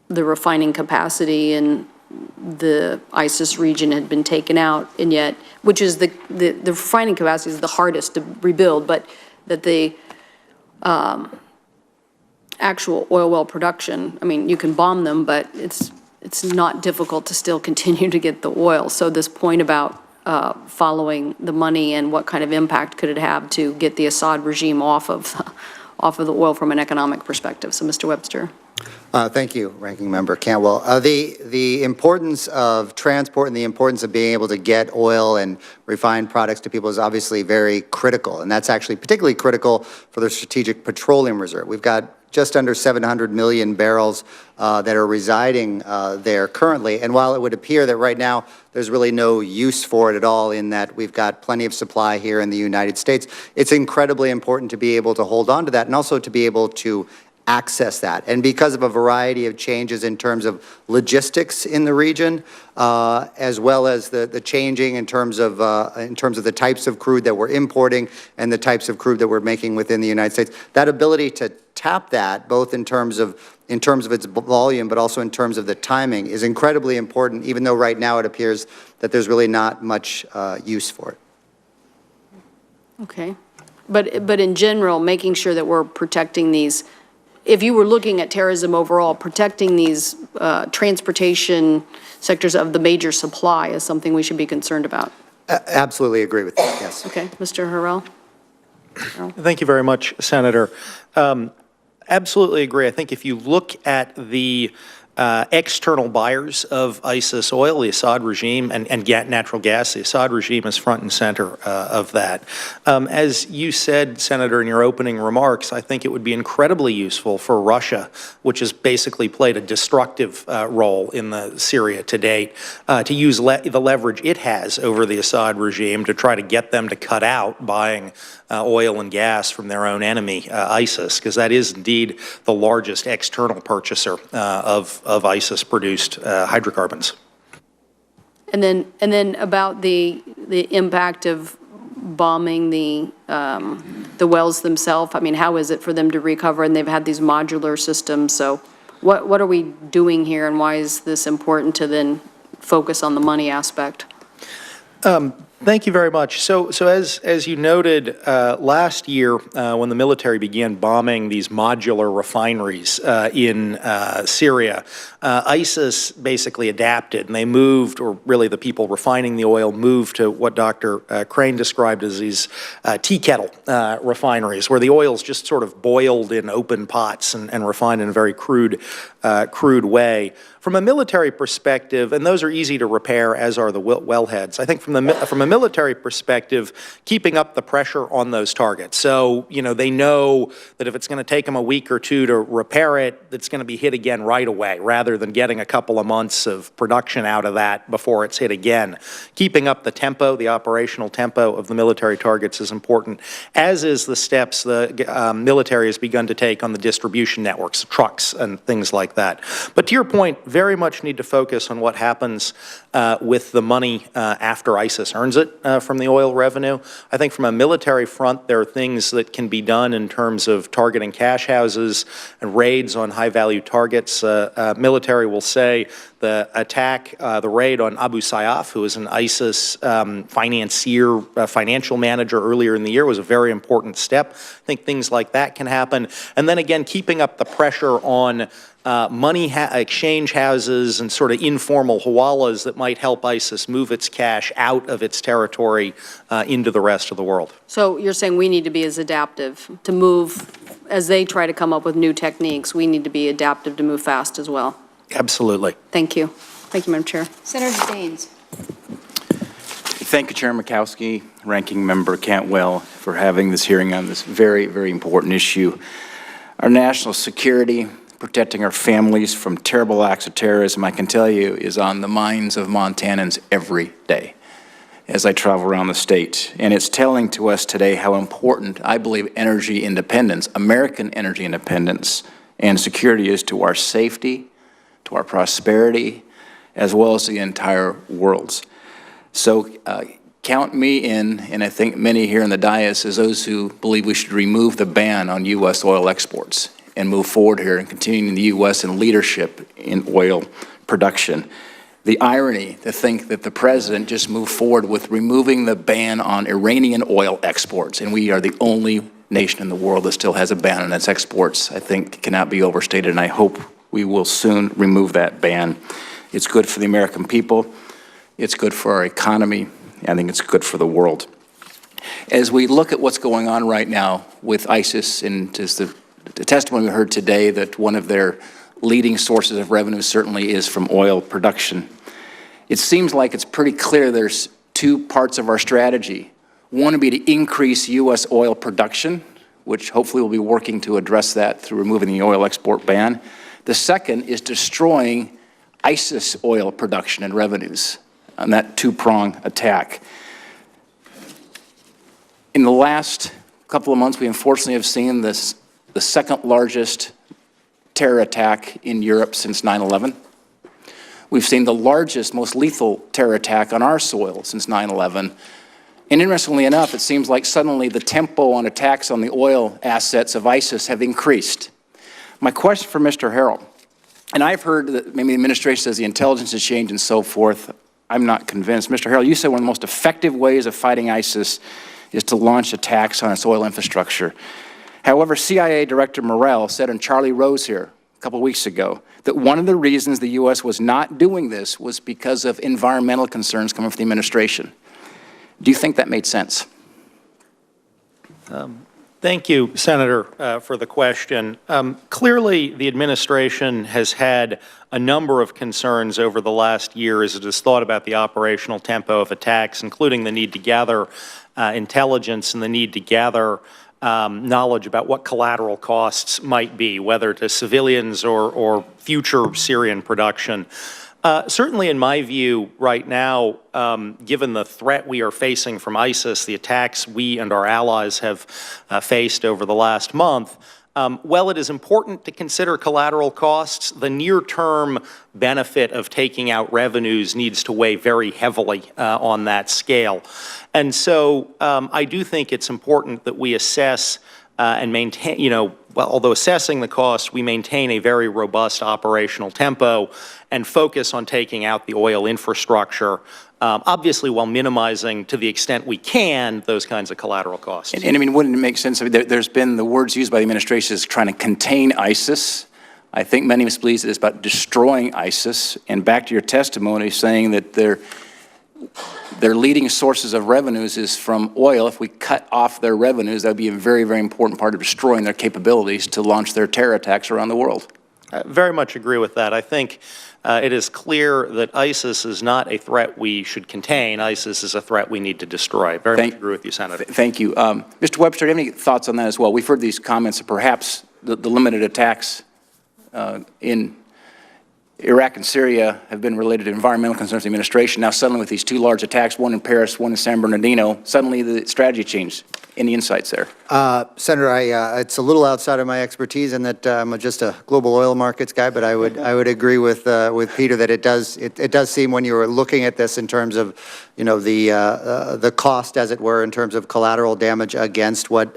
the refining capacity in the ISIS region had been taken out, and yet, which is the refining capacity is the hardest to rebuild, but that the actual oil well production, I mean, you can bomb them, but it's not difficult to still continue to get the oil. So this point about following the money and what kind of impact could it have to get the Assad regime off of the oil from an economic perspective. So, Mr. Webster. Thank you, Ranking Member Cantwell. The importance of transport and the importance of being able to get oil and refined products to people is obviously very critical, and that's actually particularly critical for the Strategic Petroleum Reserve. We've got just under 700 million barrels that are residing there currently, and while it would appear that right now there's really no use for it at all in that we've got plenty of supply here in the United States, it's incredibly important to be able to hold on to that and also to be able to access that. And because of a variety of changes in terms of logistics in the region, as well as the changing in terms of the types of crude that we're importing and the types of crude that we're making within the United States, that ability to tap that, both in terms of its volume, but also in terms of the timing, is incredibly important, even though right now it appears that there's really not much use for it. Okay. But in general, making sure that we're protecting these, if you were looking at terrorism overall, protecting these transportation sectors of the major supply is something we should be concerned about. Absolutely agree with that, yes. Okay, Mr. Harrell. Thank you very much, Senator. Absolutely agree. I think if you look at the external buyers of ISIS oil, the Assad regime, and natural gas, the Assad regime is front and center of that. As you said, Senator, in your opening remarks, I think it would be incredibly useful for Russia, which has basically played a destructive role in Syria to date, to use the leverage it has over the Assad regime to try to get them to cut out buying oil and gas from their own enemy, ISIS, because that is indeed the largest external purchaser of ISIS-produced hydrocarbons. And then about the impact of bombing the wells themselves. I mean, how is it for them to recover? And they've had these modular systems. So what are we doing here, and why is this important to then focus on the money aspect? Thank you very much. So as you noted, last year when the military began bombing these modular refineries in Syria, ISIS basically adapted, and they moved, or really the people refining the oil moved to what Dr. Crane described as these tea kettle refineries, where the oil is just sort of boiled in open pots and refined in a very crude way. From a military perspective, and those are easy to repair, as are the wellheads, I think from a military perspective, keeping up the pressure on those targets. So, they know that if it's going to take them a week or two to repair it, it's going to be hit again right away, rather than getting a couple of months of production out of that before it's hit again. Keeping up the tempo, the operational tempo of the military targets is important, as is the steps the military has begun to take on the distribution networks, trucks, and things like that. But to your point, very much need to focus on what happens with the money after ISIS earns it from the oil revenue. I think from a military front, there are things that can be done in terms of targeting cash houses and raids on high-value targets. Military will say the attack, the raid on Abu Sayyaf, who is an ISIS financier, financial manager earlier in the year, was a very important step. I think things like that can happen. And then again, keeping up the pressure on money exchange houses and sort of informal hawalas that might help ISIS move its cash out of its territory into the rest of the world. So you're saying we need to be as adaptive to move, as they try to come up with new techniques, we need to be adaptive to move fast as well? Absolutely. Thank you. Thank you, Madam Chair. Senator Daines. Thank you, Chair Murkowski, Ranking Member Cantwell, for having this hearing on this very, very important issue. Our national security, protecting our families from terrible acts of terrorism, I can tell you, is on the minds of Montanans every day as I travel around the state. And it's telling to us today how important I believe energy independence, American energy independence, and security is to our safety, to our prosperity, as well as the entire world's. So count me in, and I think many here in the dais, as those who believe we should remove the ban on U.S. oil exports and move forward here and continuing the U.S. in leadership in oil production. The irony to think that the president just moved forward with removing the ban on Iranian oil exports, and we are the only nation in the world that still has a ban on its exports, I think cannot be overstated, and I hope we will soon remove that ban. It's good for the American people. It's good for our economy. I think it's good for the world. As we look at what's going on right now with ISIS, and just the testimony we heard today that one of their leading sources of revenue certainly is from oil production, it seems like it's pretty clear there's two parts of our strategy. One would be to increase U.S. oil production, which hopefully we'll be working to address that through removing the oil export ban. The second is destroying ISIS oil production and revenues on that two-prong attack. In the last couple of months, we unfortunately have seen the second largest terror attack in Europe since 9/11. We've seen the largest, most lethal terror attack on our soil since 9/11. And interestingly enough, it seems like suddenly the tempo on attacks on the oil assets of ISIS have increased. My question for Mr. Harrell, and I've heard that maybe the administration says the intelligence has changed and so forth. I'm not convinced. Mr. Harrell, you said one of the most effective ways of fighting ISIS is to launch attacks on its oil infrastructure. However, CIA Director Morrell said on Charlie Rose here a couple of weeks ago that one of the reasons the U.S. was not doing this was because of environmental concerns coming from the administration. Do you think that made sense? Thank you, Senator, for the question. Clearly, the administration has had a number of concerns over the last year as it has thought about the operational tempo of attacks, including the need to gather intelligence and the need to gather knowledge about what collateral costs might be, whether to civilians or future Syrian production. Certainly, in my view, right now, given the threat we are facing from ISIS, the attacks we and our allies have faced over the last month, while it is important to consider collateral costs, the near-term benefit of taking out revenues needs to weigh very heavily on that scale. And so I do think it's important that we assess and maintain, well, although assessing the cost, we maintain a very robust operational tempo and focus on taking out the oil infrastructure, obviously while minimizing, to the extent we can, those kinds of collateral costs. And I mean, wouldn't it make sense? I mean, there's been the words used by the administration is trying to contain ISIS. I think many of us believe it is about destroying ISIS. And back to your testimony saying that their leading sources of revenues is from oil. If we cut off their revenues, that would be a very, very important part of destroying their capabilities to launch their terror attacks around the world. I very much agree with that. I think it is clear that ISIS is not a threat we should contain. ISIS is a threat we need to destroy. Very much agree with you, Senator. Thank you. Mr. Webster, do you have any thoughts on that as well? We've heard these comments that perhaps the limited attacks in Iraq and Syria have been related to environmental concerns of the administration. Now suddenly with these two large attacks, one in Paris, one in San Bernardino, suddenly the strategy changed. Any insights there? Senator, it's a little outside of my expertise in that I'm just a global oil markets guy, but I would agree with Peter that it does seem when you were looking at this in terms of, you know, the cost, as it were, in terms of collateral damage against what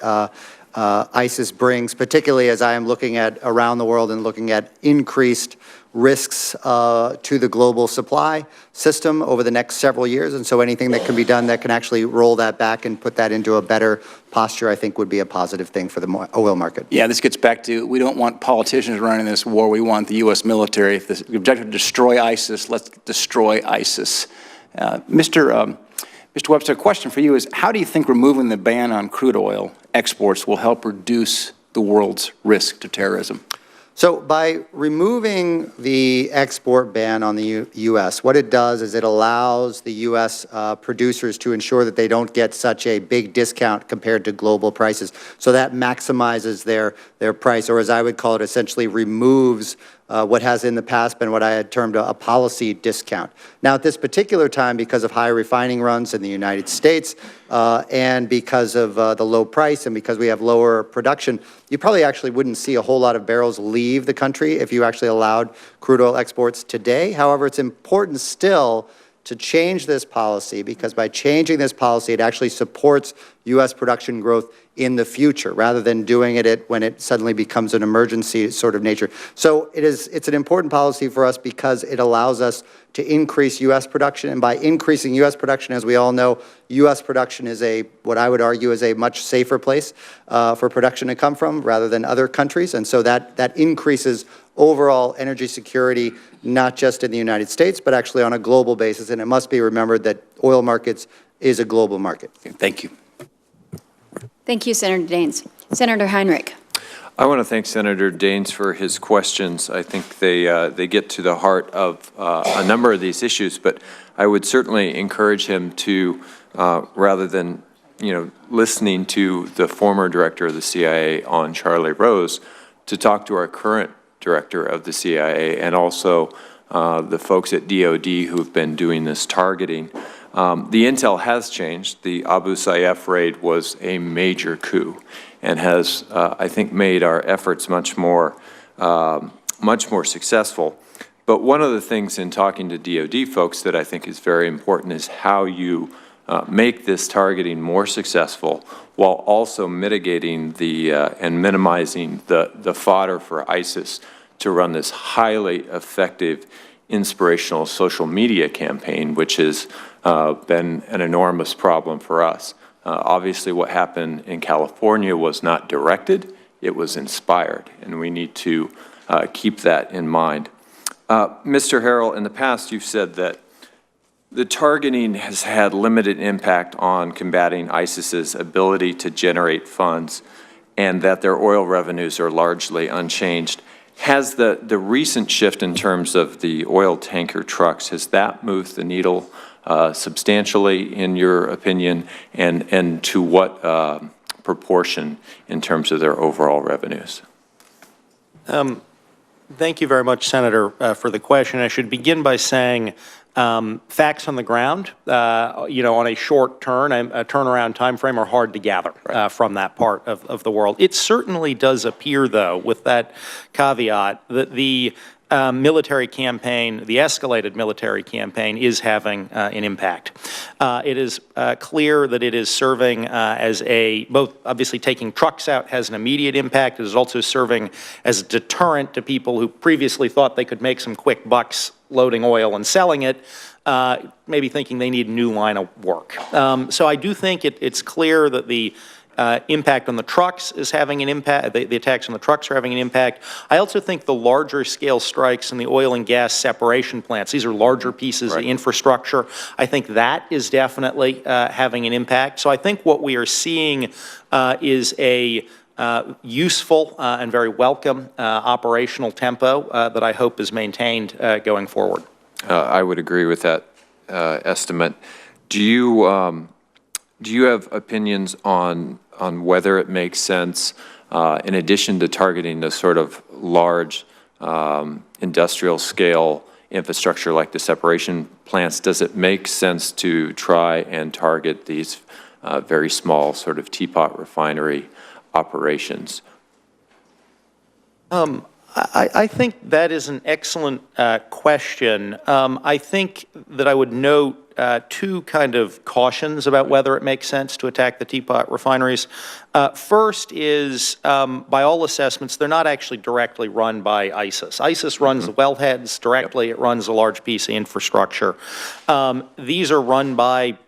ISIS brings, particularly as I am looking at around the world and looking at increased risks to the global supply system over the next several years. And so anything that can be done that can actually roll that back and put that into a better posture, I think would be a positive thing for the oil market. Yeah, this gets back to, we don't want politicians running this war. We want the U.S. military. If the objective is to destroy ISIS, let's destroy ISIS. Mr. Webster, a question for you is, how do you think removing the ban on crude oil exports will help reduce the world's risk to terrorism? So by removing the export ban on the U.S., what it does is it allows the U.S. Producers to ensure that they don't get such a big discount compared to global prices. So that maximizes their price, or as I would call it, essentially removes what has in the past been what I had termed a policy discount. Now, at this particular time, because of high refining runs in the United States and because of the low price and because we have lower production, you probably actually wouldn't see a whole lot of barrels leave the country if you actually allowed crude oil exports today. However, it's important still to change this policy, because by changing this policy, it actually supports U.S. production growth in the future, rather than doing it when it suddenly becomes an emergency sort of nature. So it's an important policy for us because it allows us to increase U.S. production, and by increasing U.S. production, as we all know, U.S. production is what I would argue is a much safer place for production to come from rather than other countries, and so that increases overall energy security, not just in the United States, but actually on a global basis. And it must be remembered that oil markets is a global market. Thank you. Thank you, Senator Daines. Senator Heinrich. I want to thank Senator Daines for his questions. I think they get to the heart of a number of these issues, but I would certainly encourage him to, rather than listening to the former director of the CIA on Charlie Rose, to talk to our current director of the CIA and also the folks at DOD who've been doing this targeting. The intel has changed. The Abu Sayyaf raid was a major coup and has, I think, made our efforts much more successful. But one of the things in talking to DOD folks that I think is very important is how you make this targeting more successful while also mitigating and minimizing the fodder for ISIS to run this highly effective inspirational social media campaign, which has been an enormous problem for us. Obviously, what happened in California was not directed, it was inspired, and we need to keep that in mind. Mr. Harrell, in the past you've said that the targeting has had limited impact on combating ISIS's ability to generate funds and that their oil revenues are largely unchanged. Has the recent shift in terms of the oil tanker trucks, has that moved the needle substantially in your opinion, and to what proportion in terms of their overall revenues? Thank you very much, Senator, for the question. I should begin by saying facts on the ground, on a short turnaround time frame are hard to gather from that part of the world. It certainly does appear, though, with that caveat, that the military campaign, the escalated military campaign, is having an impact. It is clear that it is serving as both obviously taking trucks out has an immediate impact. It is also serving as a deterrent to people who previously thought they could make some quick bucks loading oil and selling it, maybe thinking they need a new line of work. So I do think it's clear that the impact on the trucks is having an impact, the attacks on the trucks are having an impact. I also think the larger scale strikes in the oil and gas separation plants, these are larger pieces of infrastructure, I think that is definitely having an impact. So I think what we are seeing is a useful and very welcome operational tempo that I hope is maintained going forward. I would agree with that estimate. Do you have opinions on whether it makes sense, in addition to targeting the sort of large industrial scale infrastructure like the separation plants, does it make sense to try and target these very small sort of teapot refinery operations? I think that is an excellent question. I think that I would note two kind of cautions about whether it makes sense to attack the teapot refineries. First is, by all assessments, they're not actually directly run by ISIS. ISIS runs the wellheads directly. It runs a large piece of infrastructure. These are run by,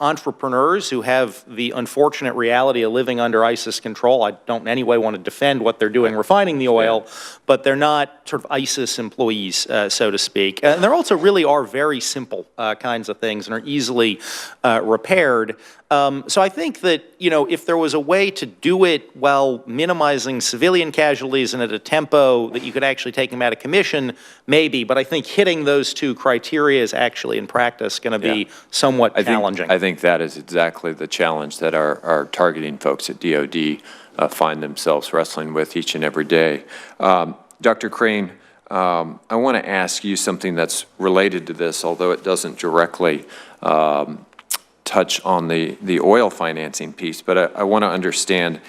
entrepreneurs who have the unfortunate reality of living under ISIS control. I don't in any way want to defend what they're doing refining the oil, but they're not sort of ISIS employees, so to speak. And there also really are very simple kinds of things and are easily repaired. So I think that, if there was a way to do it while minimizing civilian casualties and at a tempo that you could actually take them out of commission, maybe. But I think hitting those two criteria is actually in practice going to be somewhat challenging. I think that is exactly the challenge that our targeting folks at DOD find themselves wrestling with each and every day. Dr. Crane, I want to ask you something that's related to this, although it doesn't directly touch on the oil financing piece, but I want to understand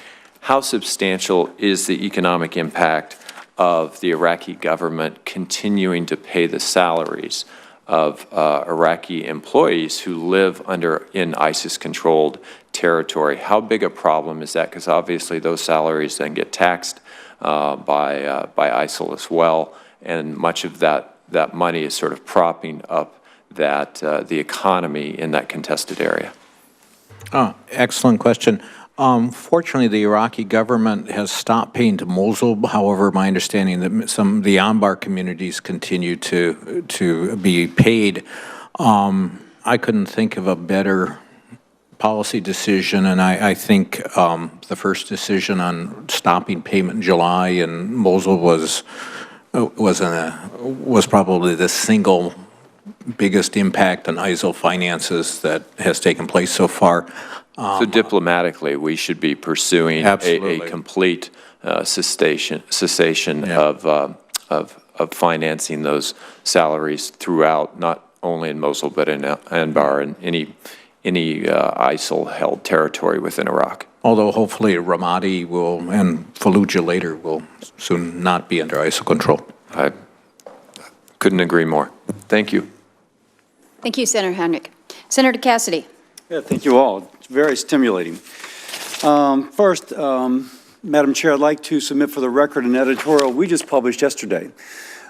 how substantial is the economic impact of the Iraqi government continuing to pay the salaries of Iraqi employees who live in ISIS-controlled territory. How big a problem is that? Because obviously those salaries then get taxed by ISIL as well, and much of that money is sort of propping up the economy in that contested area. Oh, excellent question. Fortunately, the Iraqi government has stopped paying to Mosul. However, my understanding that some of the Anbar communities continue to be paid. I couldn't think of a better policy decision, and I think the first decision on stopping payment in July in Mosul was probably the single biggest impact on ISIL finances that has taken place so far. So diplomatically, we should be pursuing a complete cessation of financing those salaries throughout, not only in Mosul, but in Anbar and any ISIL-held territory within Iraq. Although hopefully Ramadi and Fallujah later will soon not be under ISIL control. I couldn't agree more. Thank you. Thank you, Senator Henrik. Senator Cassidy. Yeah, thank you all. It's very stimulating. First, Madam Chair, I'd like to submit for the record an editorial we just published yesterday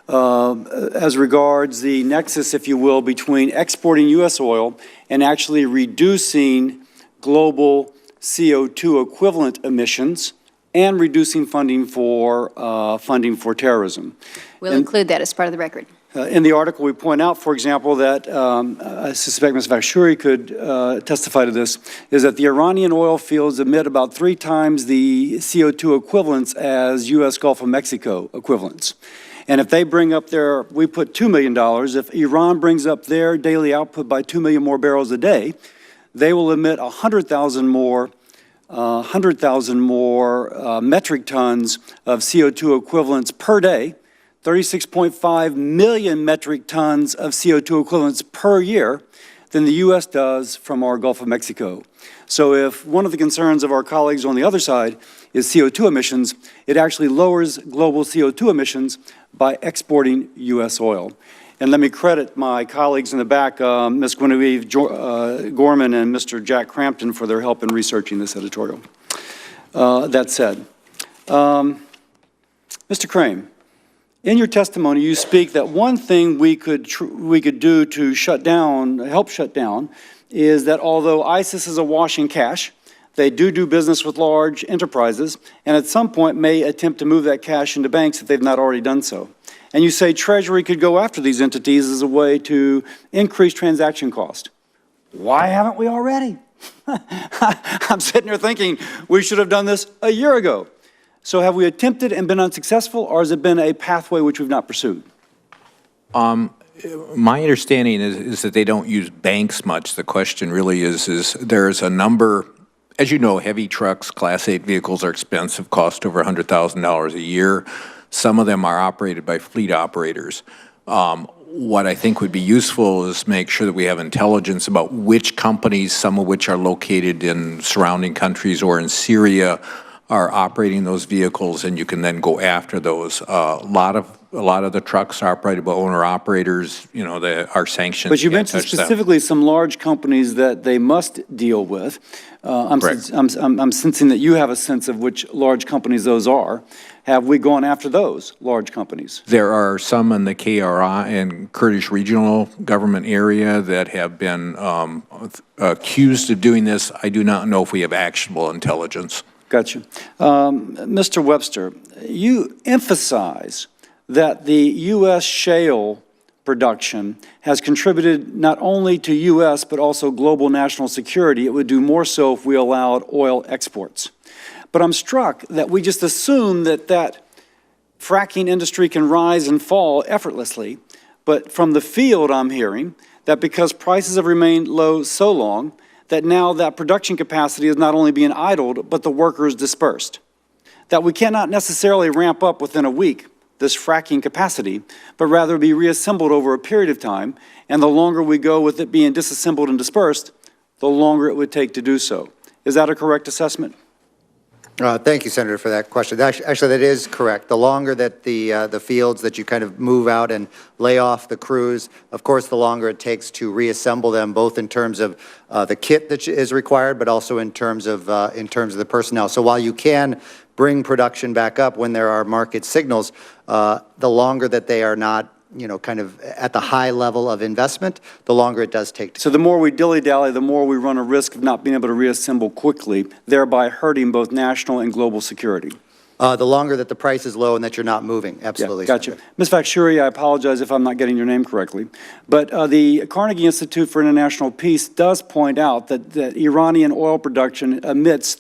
as regards the nexus, if you will, between exporting U.S. oil and actually reducing global CO2 equivalent emissions and reducing funding for terrorism. We'll include that as part of the record. In the article, we point out, for example, that I suspect Ms. Vakshuri could testify to this, is that the Iranian oil fields emit about 3 times the CO2 equivalents as U.S. Gulf of Mexico equivalents. And if they bring up we put $2 million. If Iran brings up their daily output by 2 million more barrels a day, they will emit 100,000 more metric tons of CO2 equivalents per day. 36.5 million metric tons of CO2 equivalents per year than the U.S. does from our Gulf of Mexico. So if one of the concerns of our colleagues on the other side is CO2 emissions, it actually lowers global CO2 emissions by exporting U.S. oil. And let me credit my colleagues in the back, Ms. Guinevere Gorman and Mr. Jack Crampton, for their help in researching this editorial. That said, Mr. Crane, in your testimony, you speak that one thing we could do to help shut down, is that although ISIS is awash in cash, they do business with large enterprises, and at some point may attempt to move that cash into banks if they've not already done so. And you say Treasury could go after these entities as a way to increase transaction cost. Why haven't we already? I'm sitting here thinking we should have done this a year ago. So have we attempted and been unsuccessful, or has it been a pathway which we've not pursued? My understanding is that they don't use banks much. The question really is there's a number, as you know, heavy trucks, Class 8 vehicles are expensive, cost over $100,000 a year. Some of them are operated by fleet operators. What I think would be useful is make sure that we have intelligence about which companies, some of which are located in surrounding countries or in Syria, are operating those vehicles, and you can then go after those. A lot of the trucks are operated by owner-operators, you know, they are sanctioned. But you can't mentioned touch them. specifically some large companies that they must deal with. I'm sensing that you have a sense of which large companies those are. Have we gone after those large companies? There are some in the KRI and Kurdish regional government area that have been accused of doing this. I do not know if we have actionable intelligence. Gotcha. Mr. Webster, you emphasize that the U.S. shale production has contributed not only to U.S. but also global national security. It would do more so if we allowed oil exports. But I'm struck that we just assume that that fracking industry can rise and fall effortlessly. But from the field, I'm hearing that because prices have remained low so long, that now that production capacity is not only being idled, but the workers dispersed. That we cannot necessarily ramp up within a week this fracking capacity, but rather be reassembled over a period of time, and the longer we go with it being disassembled and dispersed, the longer it would take to do so. Is that a correct assessment? Thank you, Senator, for that question. Actually, that is correct. The longer that the fields that you kind of move out and lay off the crews, of course, the longer it takes to reassemble them, both in terms of the kit that is required, but also in terms of the personnel. So while you can bring production back up when there are market signals, the longer that they are not, you know, kind of at the high level of investment, the longer it does take. So the more we dilly-dally, the more we run a risk of not being able to reassemble quickly, thereby hurting both national and global security. The longer that the price is low and that you're not moving, absolutely. Yeah, gotcha. Ms. Fakshuri, I apologize if I'm not getting your name correctly, but the Carnegie Institute for International Peace does point out that Iranian oil production emits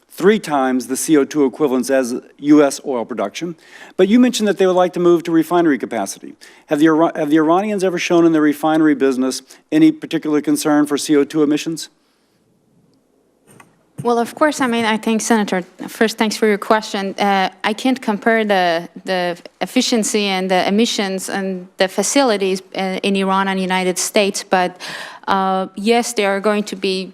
3 times the CO2 equivalents as U.S. oil production. But you mentioned that they would like to move to refinery capacity. Have the Iranians ever shown in their refinery business any particular concern for CO2 emissions? Well, of course, I mean, I think, Senator, first, thanks for your question. I can't compare the efficiency and the emissions and the facilities in Iran and the United States, but yes, they are going to be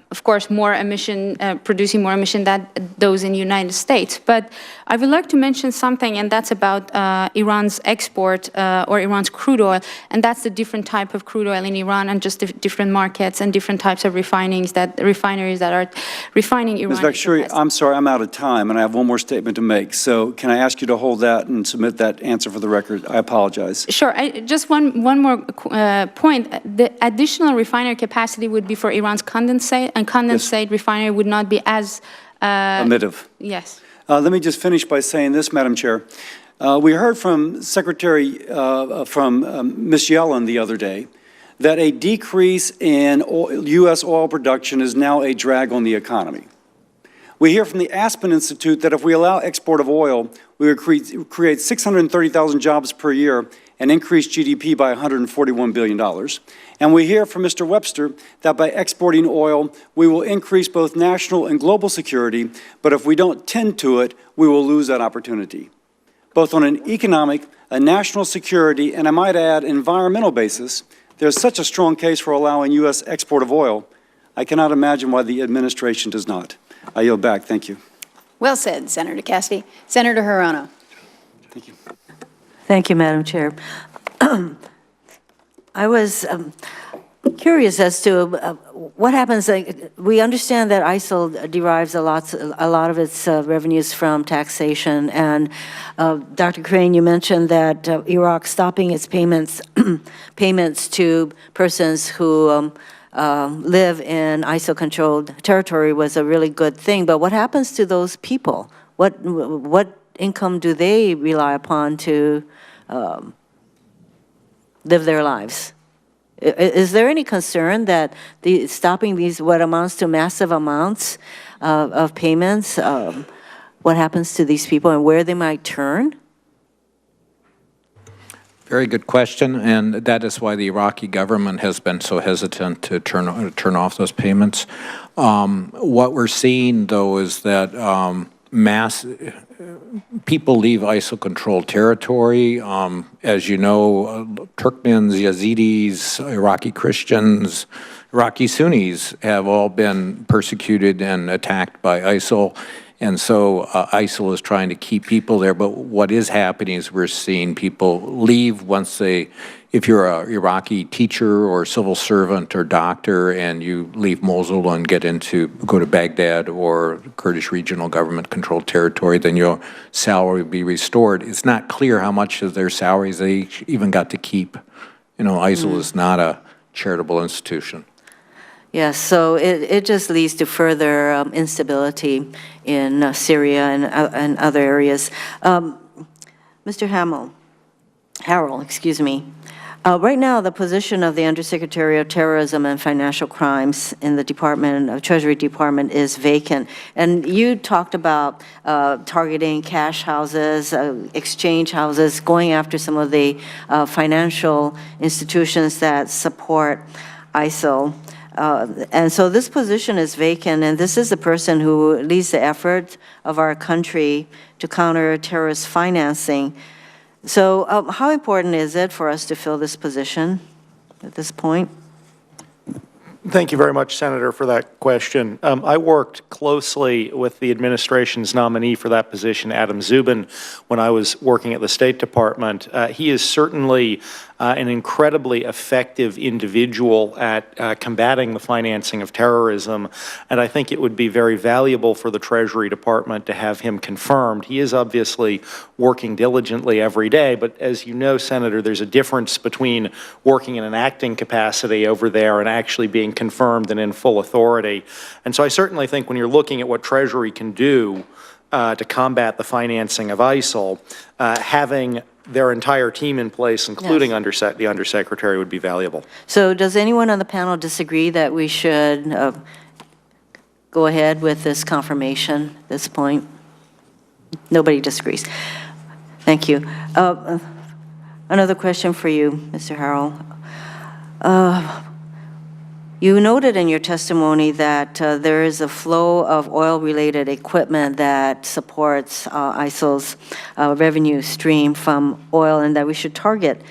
of course, more emission, producing more emission than those in the United States. But I would like to mention something, and that's about Iran's export or Iran's crude oil, and that's the different type of crude oil in Iran and just the different markets and different types of refineries that are refining Iran. Ms. Bakshuri, I'm sorry, I'm out of time, and I have one more statement to make. So can I ask you to hold that and submit that answer for the record? I apologize. Sure. Just one more point. The additional refinery capacity would be for Iran's condensate, and condensate refinery would not be as emissive. Yes. Let me just finish by saying this, Madam Chair. We heard from Ms. Yellen the other day that a decrease in U.S. oil production is now a drag on the economy. We hear from the Aspen Institute that if we allow export of oil, we would create 630,000 jobs per year and increase GDP by $141 billion. And we hear from Mr. Webster that by exporting oil, we will increase both national and global security, but if we don't tend to it, we will lose that opportunity. Both on an economic, a national security, and I might add, environmental basis, there's such a strong case for allowing U.S. export of oil. I cannot imagine why the administration does not. I yield back. Thank you. Well said, Senator Cassidy. Senator Hirano. Thank you. Thank you, Madam Chair. I was curious as to what happens. We understand that ISIL derives a lot of its revenues from taxation, and Dr. Crane, you mentioned that Iraq stopping its payments to persons who live in ISIL-controlled territory was a really good thing. But what happens to those people? What income do they rely upon to live their lives? Is there any concern that stopping these, what amounts to massive amounts of payments, what happens to these people and where they might turn? Very good question, and that is why the Iraqi government has been so hesitant to turn off those payments. What we're seeing, though, is that people leave ISIL-controlled territory. As you know, Turkmens, Yazidis, Iraqi Christians, Iraqi Sunnis have all been persecuted and attacked by ISIL. And so ISIL is trying to keep people there. But what is happening is we're seeing people leave once they, if you're an Iraqi teacher or civil servant or doctor and you leave Mosul and go to Baghdad or Kurdish regional government controlled territory, then your salary will be restored. It's not clear how much of their salaries they even got to keep. You know, ISIL is not a charitable institution. Yes, so it just leads to further instability in Syria and other areas. Mr. Harrell, excuse me. Right now, the position of the Undersecretary of Terrorism and Financial Crimes in the Treasury Department is vacant. And you talked about targeting cash houses, exchange houses, going after some of the financial institutions that support ISIL. And so this position is vacant, and this is the person who leads the effort of our country to counter terrorist financing. So how important is it for us to fill this position at this point? Thank you very much, Senator, for that question. I worked closely with the administration's nominee for that position, Adam Zubin, when I was working at the State Department. He is certainly an incredibly effective individual at combating the financing of terrorism, and I think it would be very valuable for the Treasury Department to have him confirmed. He is obviously working diligently every day, but as you know, Senator, there's a difference between working in an acting capacity over there and actually being confirmed and in full authority. And so I certainly think when you're looking at what Treasury can do to combat the financing of ISIL, having their entire team in place, including the Undersecretary, would be valuable. So does anyone on the panel disagree that we should go ahead with this confirmation at this point? Nobody disagrees. Thank you. Another question for you, Mr. Harrell. You noted in your testimony that there is a flow of oil-related equipment that supports ISIL's revenue stream from oil, and that we should target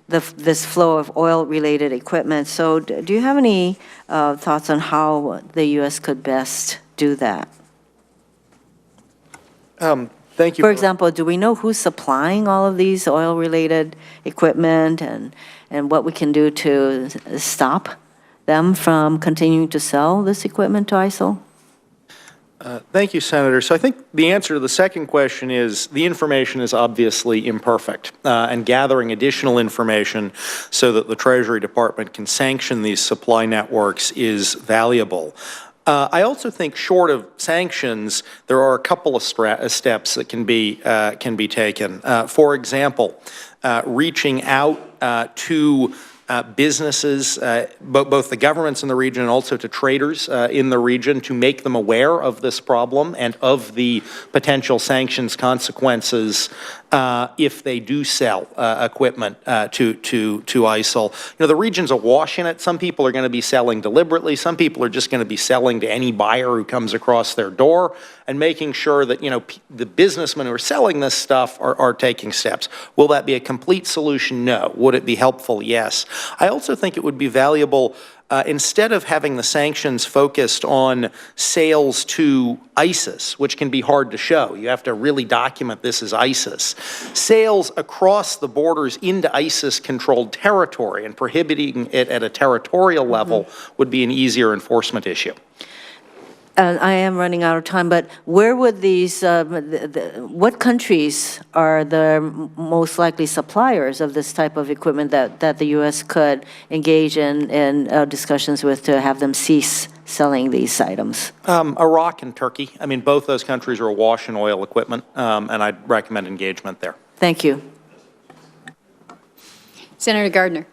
this flow of oil-related equipment. So do you have any thoughts on how the U.S. could best do that? Thank you. For example, do we know who's supplying all of these oil-related equipment and what we can do to stop them from continuing to sell this equipment to ISIL? Thank you, Senator. So I think the answer to the second question is the information is obviously imperfect, and gathering additional information so that the Treasury Department can sanction these supply networks is valuable. I also think short of sanctions, there are a couple of steps that can be taken. For example, reaching out to businesses, both the governments in the region and also to traders in the region, to make them aware of this problem and of the potential sanctions consequences if they do sell equipment to ISIL. You know, the region's awash in it. Some people are going to be selling deliberately. Some people are just going to be selling to any buyer who comes across their door, and making sure that, you know, the businessmen who are selling this stuff are taking steps. Will that be a complete solution? No. Would it be helpful? Yes. I also think it would be valuable, instead of having the sanctions focused on sales to ISIS, which can be hard to show, you have to really document this as ISIS, sales across the borders into ISIS-controlled territory and prohibiting it at a territorial level would be an easier enforcement issue. I am running out of time, but where would these, what countries are the most likely suppliers of this type of equipment that the U.S. could engage in discussions with to have them cease selling these items? Iraq and Turkey. I mean, both those countries are awash in oil equipment, and I'd recommend engagement there. Thank you. Senator Gardner.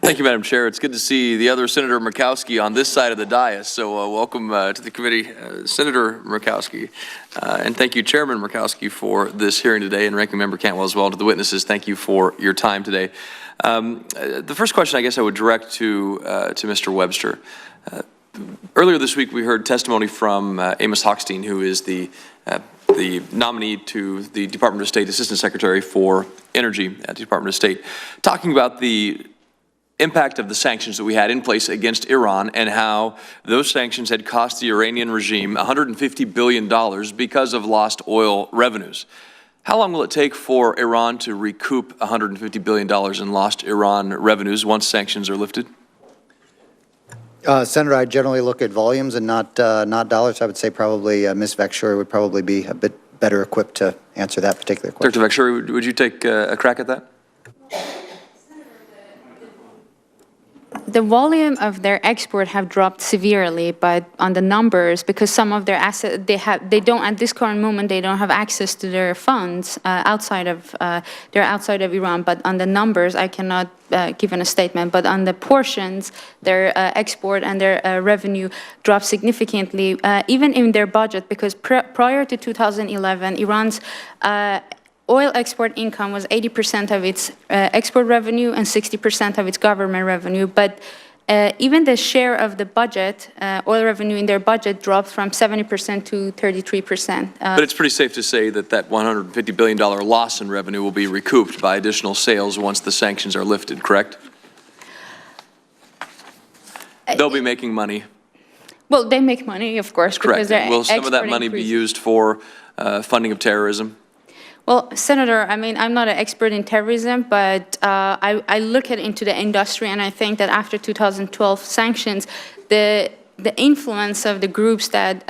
Thank you, Madam Chair. It's good to see the other Senator Murkowski on this side of the dais. So welcome to the committee, Senator Murkowski. And thank you, Chairman Murkowski, for this hearing today, and Ranking Member Cantwell as well. To the witnesses, thank you for your time today. The first question I guess I would direct to Mr. Webster. Earlier this week, we heard testimony from Amos Hochstein, who is the nominee to the Department of State Assistant Secretary for Energy at the Department of State, talking about the impact of the sanctions that we had in place against Iran and how those sanctions had cost the Iranian regime $150 billion because of lost oil revenues. How long will it take for Iran to recoup $150 billion in lost Iran revenues once sanctions are lifted? Senator, I generally look at volumes and not dollars. I would say probably Ms. Vekshuri would probably be a bit better equipped to answer that particular question. Dr. Vekshuri, would you take a crack at that? The volume of their export have dropped severely, but on the numbers, because some of their assets, they don't, at this current moment, they don't have access to their funds they're outside of Iran, but on the numbers, I cannot give a statement, but on the portions, their export and their revenue dropped significantly, even in their budget, because prior to 2011, Iran's oil export income was 80% of its export revenue and 60% of its government revenue. But even the share of the budget, oil revenue in their budget, dropped from 70% to 33%. But it's pretty safe to say that that $150 billion loss in revenue will be recouped by additional sales once the sanctions are lifted, correct? They'll be making money. Well, they make money, of course, because Correct. they're Will some of that money be used for funding of terrorism? Well, Senator, I mean, I'm not an expert in terrorism, but I look into the industry, and I think that after 2012 sanctions, the influence of the groups that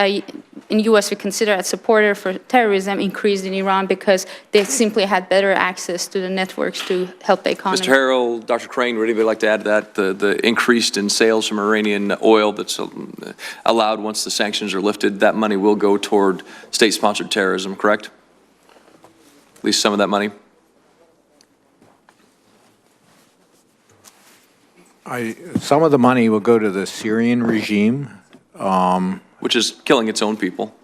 in U.S. we consider as supporter for terrorism increased in Iran because they simply had better access to the networks to help the economy. Mr. Harrell, Dr. Crane, would anybody like to add to that? The increase in sales from Iranian oil that's allowed once the sanctions are lifted, that money will go toward state-sponsored terrorism, correct? At least some of that money? Some of the money will go to the Syrian regime. Which is killing its own people.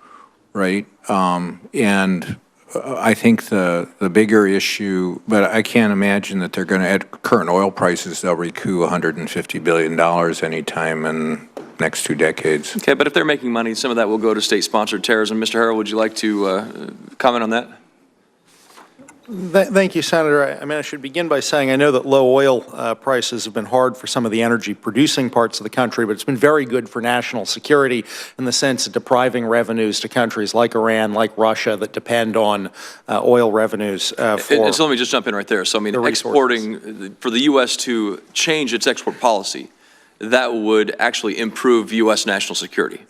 Right. And I think the bigger issue, but I can't imagine that they're going to, at current oil prices, they'll recoup $150 billion anytime in next 2 decades. Okay, but if they're making money, some of that will go to state-sponsored terrorism. Mr. Harrell, would you like to comment on that? Thank you, Senator. I mean, I should begin by saying I know that low oil prices have been hard for some of the energy-producing parts of the country, but it's been very good for national security in the sense of depriving revenues to countries like Iran, like Russia, that depend on oil revenues for. And so let me just jump in right there. So, I mean, exporting, for the U.S. to change its export policy, that would actually improve U.S. national security.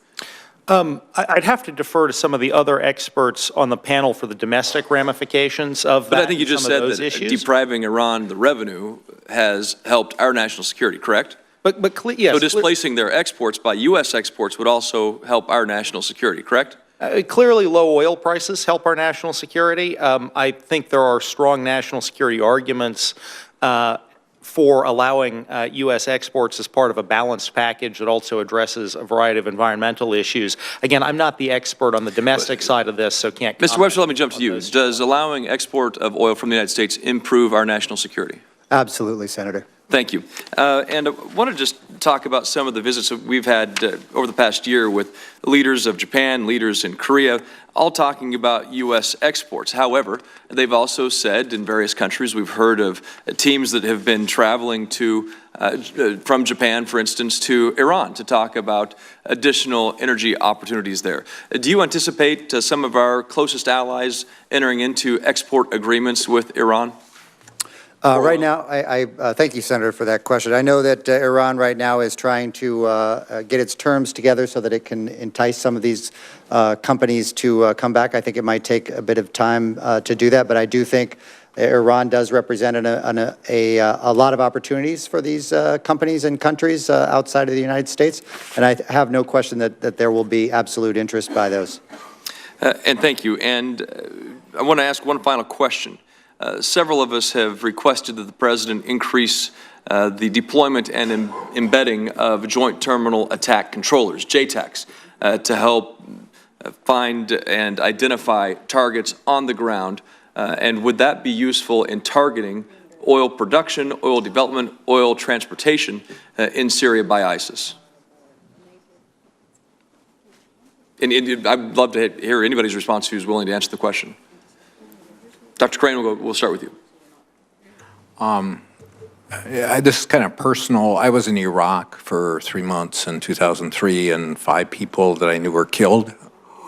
I'd have to defer to some of the other experts on the panel for the domestic ramifications of that. But I think you just said that depriving Iran the revenue has helped our national security, correct? Yes. So displacing their exports by U.S. exports would also help our national security, correct? Clearly, low oil prices help our national security. I think there are strong national security arguments for allowing U.S. exports as part of a balanced package that also addresses a variety of environmental issues. Again, I'm not the expert on the domestic side of this, so can't comment. Mr. Webster, let me jump to you. Does allowing export of oil from the United States improve our national security? Absolutely, Senator. Thank you. And I want to just talk about some of the visits that we've had over the past year with leaders of Japan, leaders in Korea, all talking about U.S. exports. However, they've also said in various countries, we've heard of teams that have been traveling to, from Japan, for instance, to Iran to talk about additional energy opportunities there. Do you anticipate some of our closest allies entering into export agreements with Iran? Right now, I thank you, Senator, for that question. I know that Iran right now is trying to get its terms together so that it can entice some of these companies to come back. I think it might take a bit of time to do that, but I do think Iran does represent a lot of opportunities for these companies and countries outside of the United States, and I have no question that there will be absolute interest by those. And thank you. And I want to ask one final question. Several of us have requested that the President increase the deployment and embedding of Joint Terminal Attack Controllers, JTACs, to help find and identify targets on the ground. And would that be useful in targeting oil production, oil development, oil transportation in Syria by ISIS? And I'd love to hear anybody's response who's willing to answer the question. Dr. Crane, we'll start with you. This is kind of personal. I was in Iraq for 3 months in 2003, and 5 people that I knew were killed.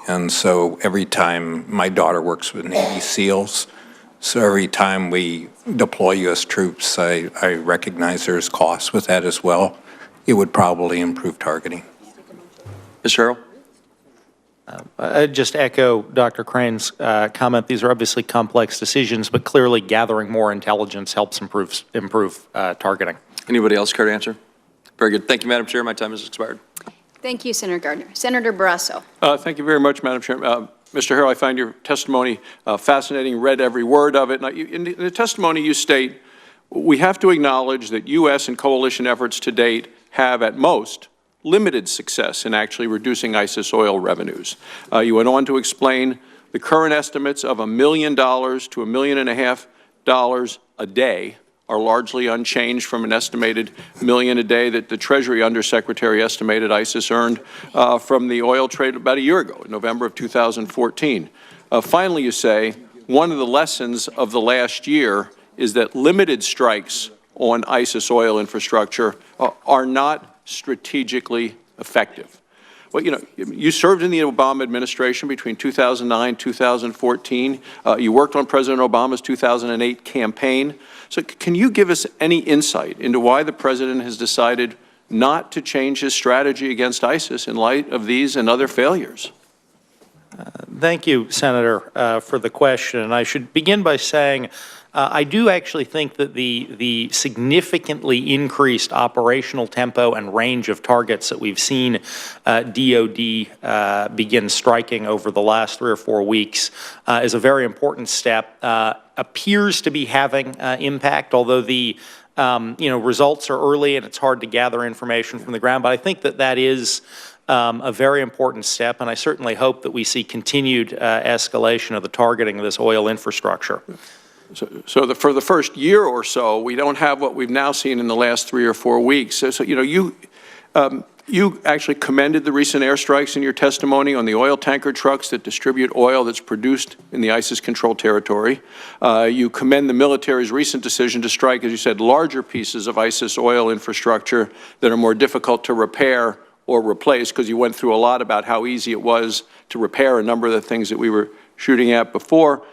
And so every time, my daughter works with Navy SEALs, so every time we deploy U.S. troops, I recognize there's costs with that as well. It would probably improve targeting. Ms. Harrell? I'd just echo Dr. Crane's comment. These are obviously complex decisions, but clearly gathering more intelligence helps improve targeting. Anybody else care to answer? Very good. Thank you, Madam Chair. My time has expired. Thank you, Senator Gardner. Senator Barrasso. Thank you very much, Madam Chair. Mr. Harrell, I find your testimony fascinating, read every word of it. In the testimony you state, we have to acknowledge that U.S. and coalition efforts to date have, at most, limited success in actually reducing ISIS oil revenues. You went on to explain the current estimates of $1 million to $1.5 million a day are largely unchanged from an estimated million a day that the Treasury Undersecretary estimated ISIS earned from the oil trade about a year ago, in November of 2014. Finally, you say, one of the lessons of the last year is that limited strikes on ISIS oil infrastructure are not strategically effective. Well, you know, you served in the Obama administration between 2009 and 2014. You worked on President Obama's 2008 campaign. So can you give us any insight into why the president has decided not to change his strategy against ISIS in light of these and other failures? Thank you, Senator, for the question. And I should begin by saying I do actually think that the significantly increased operational tempo and range of targets that we've seen DOD begin striking over the last 3 or 4 weeks is a very important step. Appears to be having impact, although the results are early and it's hard to gather information from the ground. But I think that is a very important step, and I certainly hope that we see continued escalation of the targeting of this oil infrastructure. So for the first year or so, we don't have what we've now seen in the last 3 or 4 weeks. So you know, you actually commended the recent airstrikes in your testimony on the oil tanker trucks that distribute oil that's produced in the ISIS-controlled territory. You commend the military's recent decision to strike, as you said, larger pieces of ISIS oil infrastructure that are more difficult to repair or replace, because you went through a lot about how easy it was to repair a number of the things that we were shooting at before.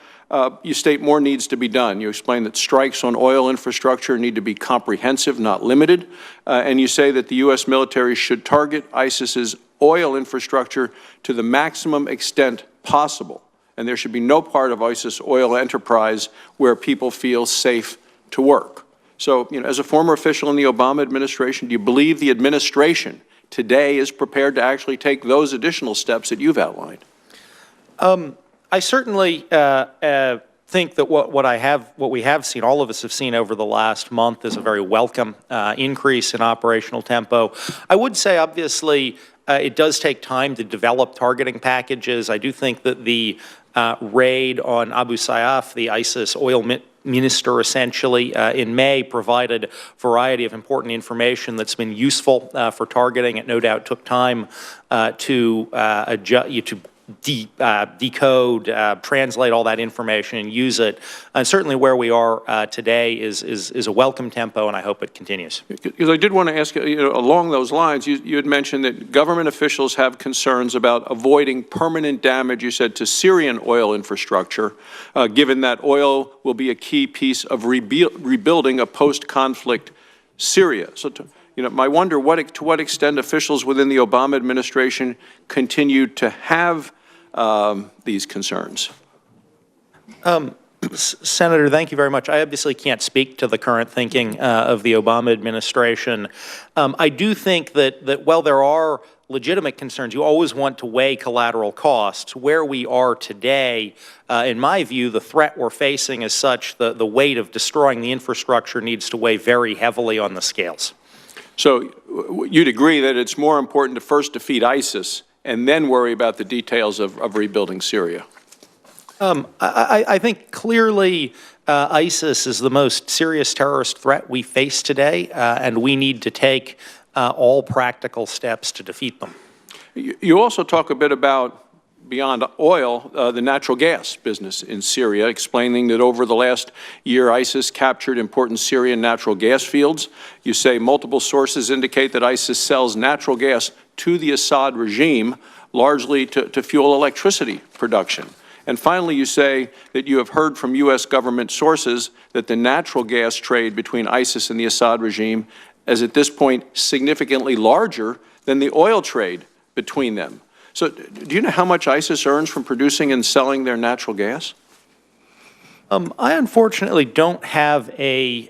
You state more needs to be done. You explain that strikes on oil infrastructure need to be comprehensive, not limited. And you say that the U.S. military should target ISIS's oil infrastructure to the maximum extent possible. And there should be no part of ISIS oil enterprise where people feel safe to work. So, you know, as a former official in the Obama administration, do you believe the administration today is prepared to actually take those additional steps that you've outlined? I certainly think that what we have seen, all of us have seen over the last month, is a very welcome increase in operational tempo. I would say, obviously, it does take time to develop targeting packages. I do think that the raid on Abu Sayyaf, the ISIS oil minister, essentially, in May, provided a variety of important information that's been useful for targeting. It no doubt took time to decode, translate all that information and use it. And certainly where we are today is a welcome tempo, and I hope it continues. Because I did want to ask you, along those lines, you had mentioned that government officials have concerns about avoiding permanent damage, you said, to Syrian oil infrastructure, given that oil will be a key piece of rebuilding a post-conflict Syria. So I wonder to what extent officials within the Obama administration continue to have these concerns. Senator, thank you very much. I obviously can't speak to the current thinking of the Obama administration. I do think that while there are legitimate concerns, you always want to weigh collateral costs. Where we are today, in my view, the threat we're facing is such that the weight of destroying the infrastructure needs to weigh very heavily on the scales. So you'd agree that it's more important to first defeat ISIS and then worry about the details of rebuilding Syria? I think clearly ISIS is the most serious terrorist threat we face today, and we need to take all practical steps to defeat them. You also talk a bit about, beyond oil, the natural gas business in Syria, explaining that over the last year, ISIS captured important Syrian natural gas fields. You say multiple sources indicate that ISIS sells natural gas to the Assad regime, largely to fuel electricity production. And finally, you say that you have heard from U.S. government sources that the natural gas trade between ISIS and the Assad regime is at this point significantly larger than the oil trade between them. So do you know how much ISIS earns from producing and selling their natural gas? I unfortunately don't have a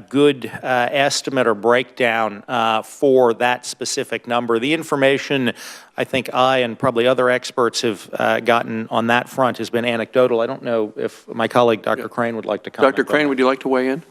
good estimate or breakdown for that specific number. The information I think I and probably other experts have gotten on that front has been anecdotal. I don't know if my colleague, Dr. Crane, would like to comment. Dr. Crane, would you like to weigh in?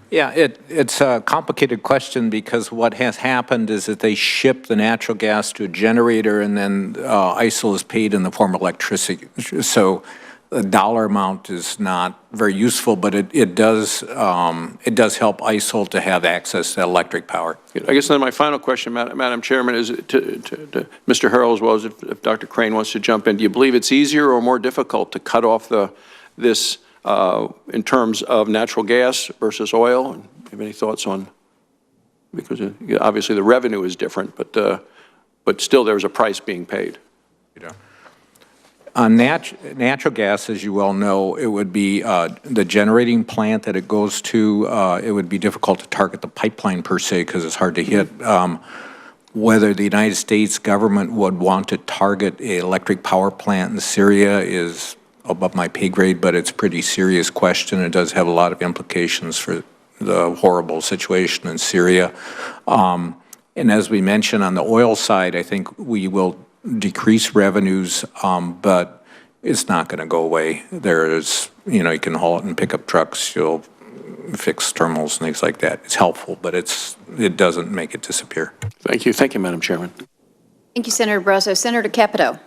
Yeah, it's a complicated question because what has happened is that they ship the natural gas to a generator and then ISIL is paid in the form of electricity. So the dollar amount is not very useful, but it does help ISIL to have access to electric power. I guess then my final question, Madam Chairman, is to Mr. Harrell as well as if Dr. Crane wants to jump in. Do you believe it's easier or more difficult to cut off this in terms of natural gas versus oil? Do you have any thoughts on, because obviously the revenue is different, but still there's a price being paid. On natural gas, as you well know, it would be the generating plant that it goes to. It would be difficult to target the pipeline per se because it's hard to hit. Whether the United States government would want to target an electric power plant in Syria is above my pay grade, but it's a pretty serious question. It does have a lot of implications for the horrible situation in Syria. And as we mentioned on the oil side, I think we will decrease revenues, but it's not going to go away. There is, you can haul it in pickup trucks, you'll fix terminals and things like that. It's helpful, but it doesn't make it disappear. Thank you. Thank you, Madam Chairman. Thank you, Senator Barroso. Senator Capito.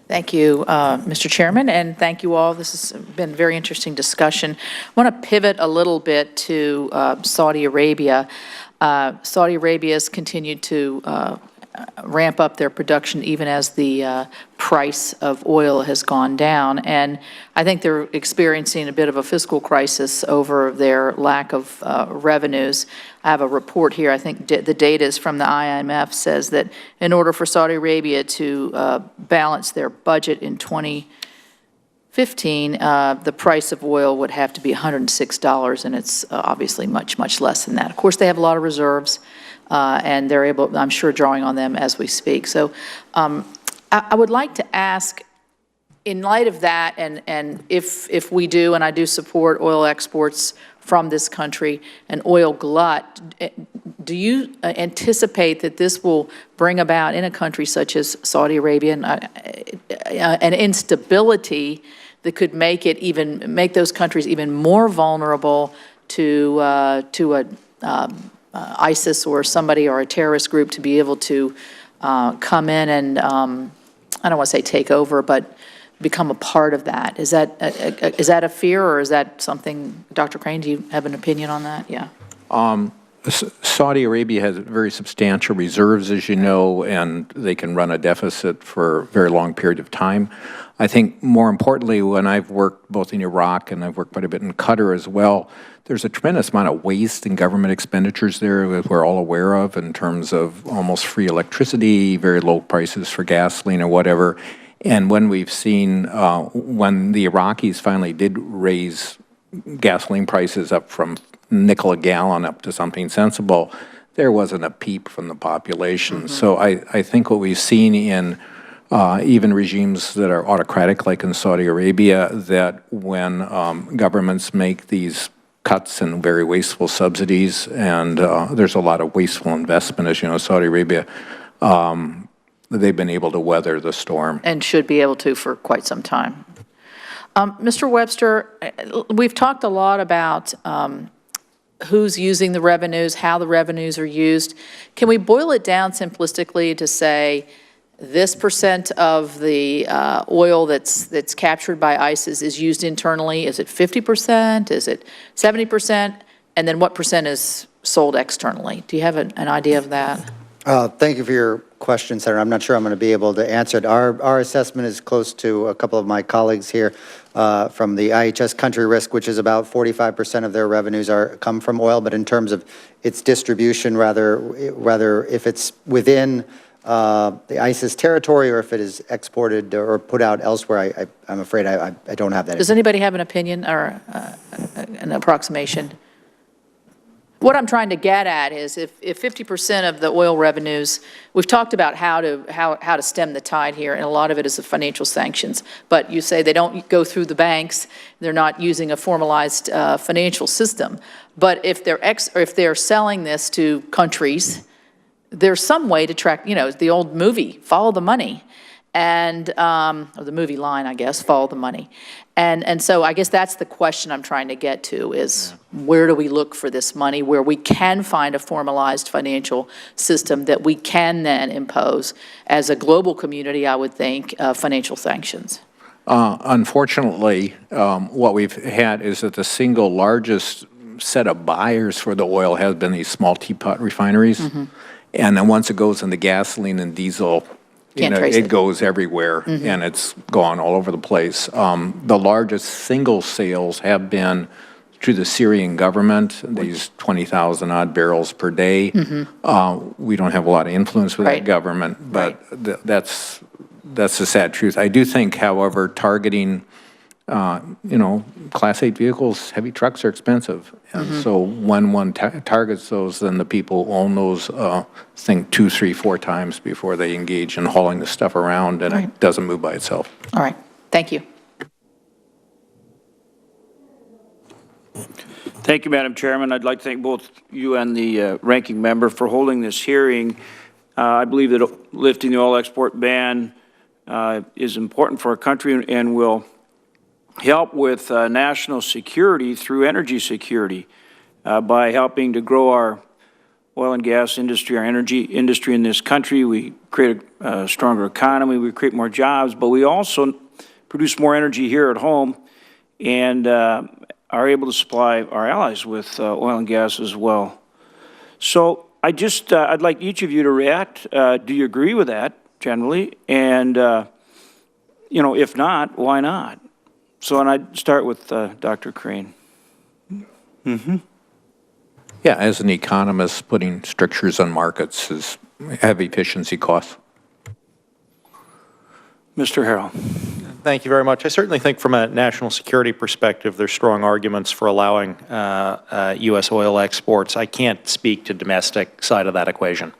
Thank you, Mr. Chairman, and thank you all. This has been a very interesting discussion. I want to pivot a little bit to Saudi Arabia. Saudi Arabia has continued to ramp up their production even as the price of oil has gone down. And I think they're experiencing a bit of a fiscal crisis over their lack of revenues. I have a report here. I think the data is from the IMF, says that in order for Saudi Arabia to balance their budget in 2015, the price of oil would have to be $106, and it's obviously much, much less than that. Of course, they have a lot of reserves. And they're able, I'm sure, drawing on them as we speak. So I would like to ask, in light of that, and if we do, and I do support oil exports from this country, an oil glut, do you anticipate that this will bring about in a country such as Saudi Arabia an instability that could make those countries even more vulnerable to ISIS or somebody or a terrorist group to be able to come in and, I don't want to say take over, but become a part of that? Is that a fear, or is that something, Dr. Crane, do you have an opinion on that? Yeah. Saudi Arabia has very substantial reserves, as you know, and they can run a deficit for a very long period of time. I think more importantly, when I've worked both in Iraq and I've worked quite a bit in Qatar as well, there's a tremendous amount of waste in government expenditures there that we're all aware of in terms of almost free electricity, very low prices for gasoline or whatever. And when we've seen, when the Iraqis finally did raise gasoline prices up from nickel a gallon up to something sensible, there wasn't a peep from the population. Mm-hmm. So I think what we've seen in even regimes that are autocratic, like in Saudi Arabia, that when governments make these cuts and very wasteful subsidies, and there's a lot of wasteful investment, as you know, Saudi Arabia, they've been able to weather the storm. And should be able to for quite some time. Mr. Webster, we've talked a lot about who's using the revenues, how the revenues are used. Can we boil it down simplistically to say this percent of the oil that's captured by ISIS is used internally? Is it 50%? Is it 70%? And then what percent is sold externally? Do you have an idea of that? Thank you for your question, Senator. I'm not sure I'm going to be able to answer it. Our assessment is close to a couple of my colleagues here from the IHS Country Risk, which is about 45% of their revenues come from oil, but in terms of its distribution, rather if it's within the ISIS territory or if it is exported or put out elsewhere, I'm afraid I don't have that. Does anybody have an opinion or an approximation? What I'm trying to get at is if 50% of the oil revenues, we've talked about how to stem the tide here, and a lot of it is the financial sanctions. But you say they don't go through the banks, they're not using a formalized financial system. But if they're selling this to countries, there's some way to track, the old movie, Follow the Money, and or the movie line, I guess, Follow the Money. And so I guess that's the question I'm trying to get to is where do we look for this money where we can find a formalized financial system that we can then impose as a global community, I would think, financial sanctions. Unfortunately, what we've had is that the single largest set of buyers for the oil has been these small teapot refineries. Mm-hmm. And then once it goes into gasoline and diesel, it goes everywhere, mm-hmm. and it's gone all over the place. The largest single sales have been to the Syrian government, these 20,000 odd barrels per day. Mm-hmm. We don't have a lot of influence with that government, but that's the sad truth. I do think, however, targeting Class 8 vehicles, heavy trucks are expensive. And mm-hmm. so when one targets those, then the people who own those think 2, 3, 4 times before they engage in hauling the stuff around, and it doesn't move by itself. All right. Thank you. Thank you, Madam Chairman. I'd like to thank both you and the ranking member for holding this hearing. I believe that lifting the oil export ban is important for our country and will help with national security through energy security by helping to grow our oil and gas industry, our energy industry in this country. We create a stronger economy, we create more jobs, but we also produce more energy here at home and are able to supply our allies with oil and gas as well. So I'd like each of you to react. Do you agree with that generally? And, if not, why not? So, and I'd start with Dr. Crane. Mm-hmm. Yeah, as an economist, putting strictures on markets have efficiency costs. Mr. Harrell. Thank you very much. I certainly think from a national security perspective, there's strong arguments for allowing U.S. oil exports. I can't speak to domestic side of that equation.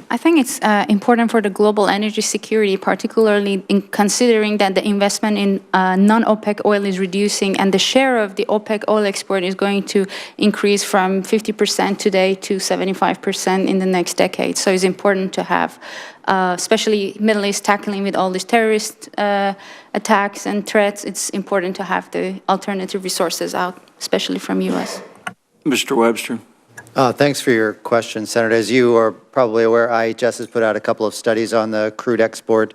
I think it's important for the global energy security, particularly in considering that the investment in non-OPEC oil is reducing and the share of the OPEC oil export is going to increase from 50% today to 75% in the next decade. So it's important to have, especially Middle East tackling with all these terrorist attacks and threats, it's important to have the alternative resources out, especially from U.S. Mr. Webster. Thanks for your question, Senator. As you are probably aware, IHS has put out a couple of studies on the crude export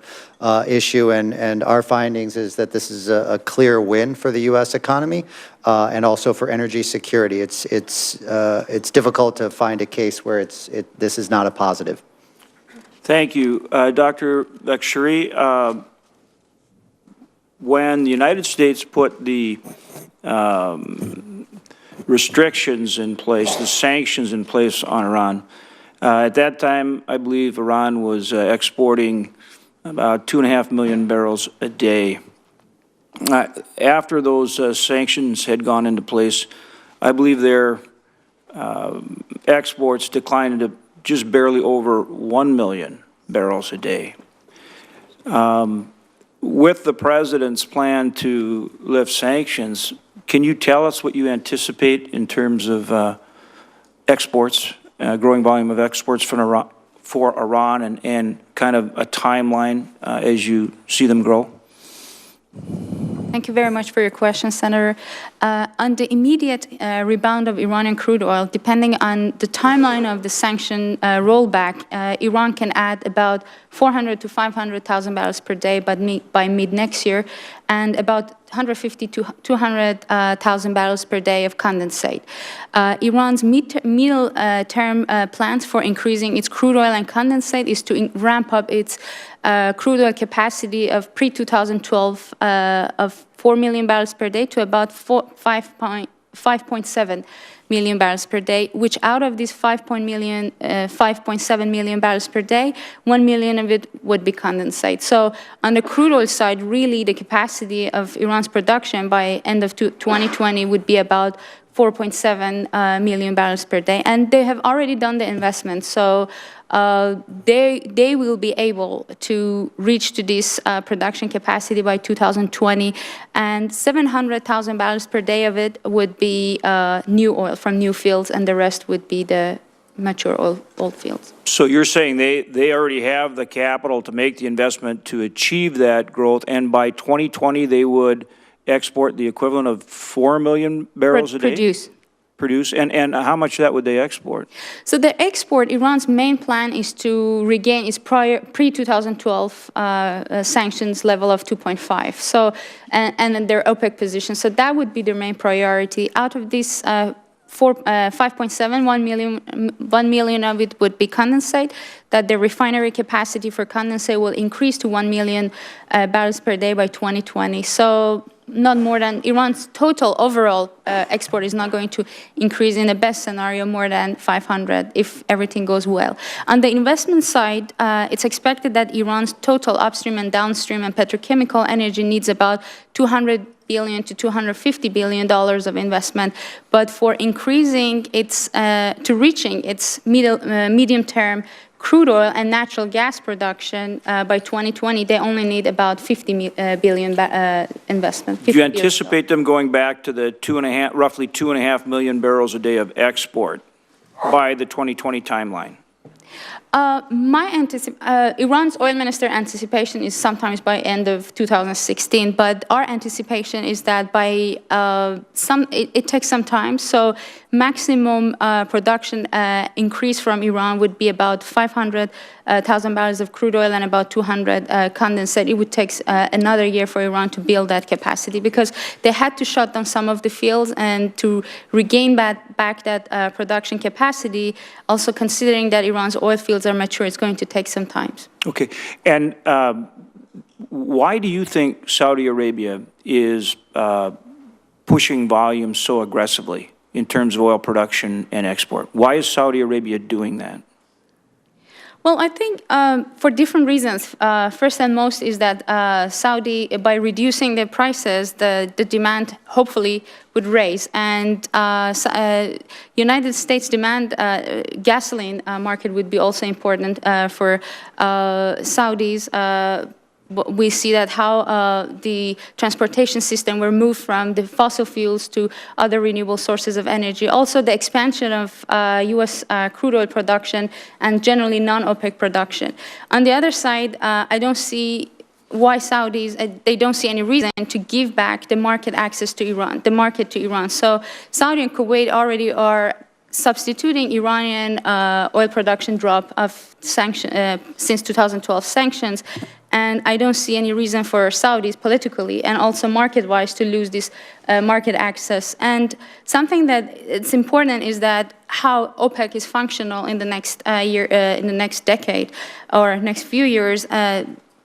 issue, and our findings is that this is a clear win for the U.S. economy and also for energy security. It's difficult to find a case where this is not a positive. Thank you. Dr. Bekshiri, when the United States put the restrictions in place, the sanctions in place on Iran. At that time, I believe Iran was exporting about 2.5 million barrels a day. After those sanctions had gone into place, I believe their exports declined to just barely over 1 million barrels a day. With the president's plan to lift sanctions, can you tell us what you anticipate in terms of exports, growing volume of exports for Iran and kind of a timeline as you see them grow? Thank you very much for your question, Senator. On the immediate rebound of Iranian crude oil, depending on the timeline of the sanction rollback, Iran can add about 400 to 500,000 barrels per day by mid next year. and about 150 to 200,000 barrels per day of condensate. Iran's middle-term plans for increasing its crude oil and condensate is to ramp up its crude oil capacity of pre-2012 of 4 million barrels per day to about 5.7 million barrels per day, which out of these 5.7 million barrels per day, 1 million of it would be condensate. So on the crude oil side, really the capacity of Iran's production by end of 2020 would be about 4.7 million barrels per day. And they have already done the investment. So they will be able to reach to this production capacity by 2020, and 700,000 barrels per day of it would be new oil from new fields, and the rest would be the mature oil fields. So you're saying they already have the capital to make the investment to achieve that growth, and by 2020 they would export the equivalent of 4 million barrels a day? Produce, and how much of that would they export? So the export, Iran's main plan is to regain its pre-2012 sanctions level of 2.5. So, and their OPEC position. So that would be their main priority. Out of this 5.7, 1 million of it would be condensate, that the refinery capacity for condensate will increase to 1 million barrels per day by 2020. So not more than Iran's total overall export is not going to increase in the best scenario more than 500 if everything goes well. On the investment side, it's expected that Iran's total upstream and downstream and petrochemical energy needs about $200 billion to $250 billion of investment, but for increasing its, to reaching its medium-term crude oil and natural gas production by 2020, they only need about 50 billion investment. Do you anticipate them going back to the roughly 2.5 million barrels a day of export by the 2020 timeline? Iran's oil minister anticipation is sometimes by end of 2016, but our anticipation is that by it takes some time. So maximum production increase from Iran would be about 500,000 barrels of crude oil and about 200 condensate. It would take another year for Iran to build that capacity because they had to shut down some of the fields, and to regain back that production capacity, also considering that Iran's oil fields are mature, it's going to take some time. Okay, and why do you think Saudi Arabia is pushing volume so aggressively in terms of oil production and export? Why is Saudi Arabia doing that? Well, I think for different reasons. First and most is that Saudi, by reducing the prices, the demand hopefully would raise. And United States demand, gasoline market would be also important for Saudis. We see that how the transportation system were moved from the fossil fuels to other renewable sources of energy. Also, the expansion of U.S. Crude oil production and generally non-OPEC production. On the other side, I don't see why Saudis, they don't see any reason to give back the market access to Iran, the market to Iran. So Saudi and Kuwait already are substituting Iranian oil production drop of since 2012 sanctions. And I don't see any reason for Saudis politically and also market-wise to lose this market access. And something that it's important is that how OPEC is functional in the next year, in the next decade or next few years.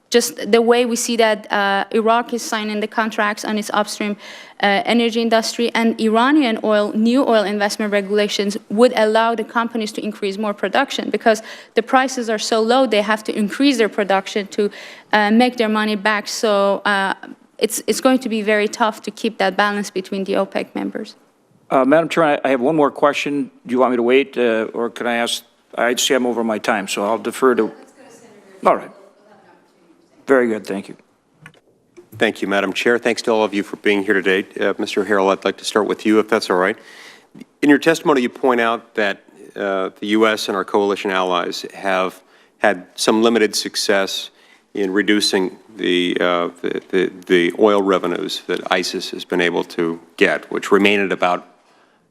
Just the way we see that Iraq is signing the contracts on its upstream energy industry, and Iranian new oil investment regulations would allow the companies to increase more production because the prices are so low, they have to increase their production to make their money back. So it's going to be very tough to keep that balance between the OPEC members. Madam Chair, I have one more question. Do you want me to wait, or can I ask? I see I'm over my time, so I'll defer to. All right. Very good, thank you. Thank you, Madam Chair. Thanks to all of you for being here today. Mr. Harrell, I'd like to start with you, if that's all right. In your testimony, you point out that the U.S. and our coalition allies have had some limited success in reducing the oil revenues that ISIS has been able to get, which remain at about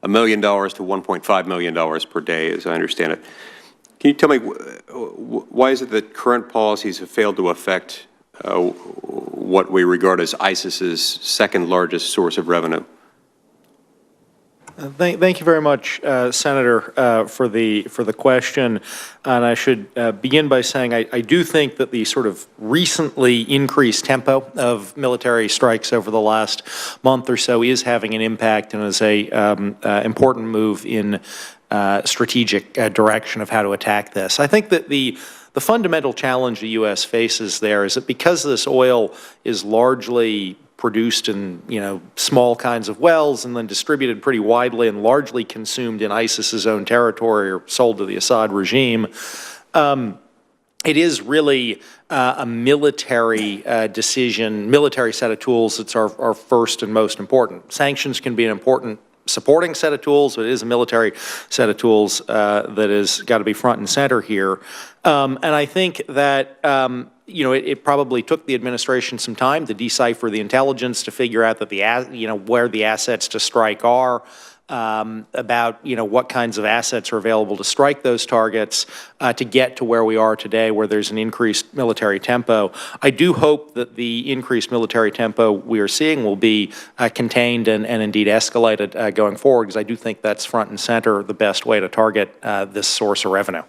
$1 million to $1.5 million per day, as I understand it. Can you tell me why is it that current policies have failed to affect what we regard as ISIS's second largest source of revenue? Thank you very much, Senator, for the question. And I should begin by saying I do think that the sort of recently increased tempo of military strikes over the last month or so is having an impact and is a important move in strategic direction of how to attack this. I think that the fundamental challenge the U.S. faces there is that because this oil is largely produced in, small kinds of wells and then distributed pretty widely and largely consumed in ISIS's own territory or sold to the Assad regime, it is really a military decision, military set of tools that's our first and most important. Sanctions can be an important supporting set of tools, but it is a military set of tools that has got to be front and center here. And I think that it probably took the administration some time to decipher the intelligence, to figure out that where the assets to strike are, about what kinds of assets are available to strike those targets, to get to where we are today, where there's an increased military tempo. I do hope that the increased military tempo we are seeing will be contained and indeed escalated going forward, because I do think that's front and center the best way to target this source of revenue.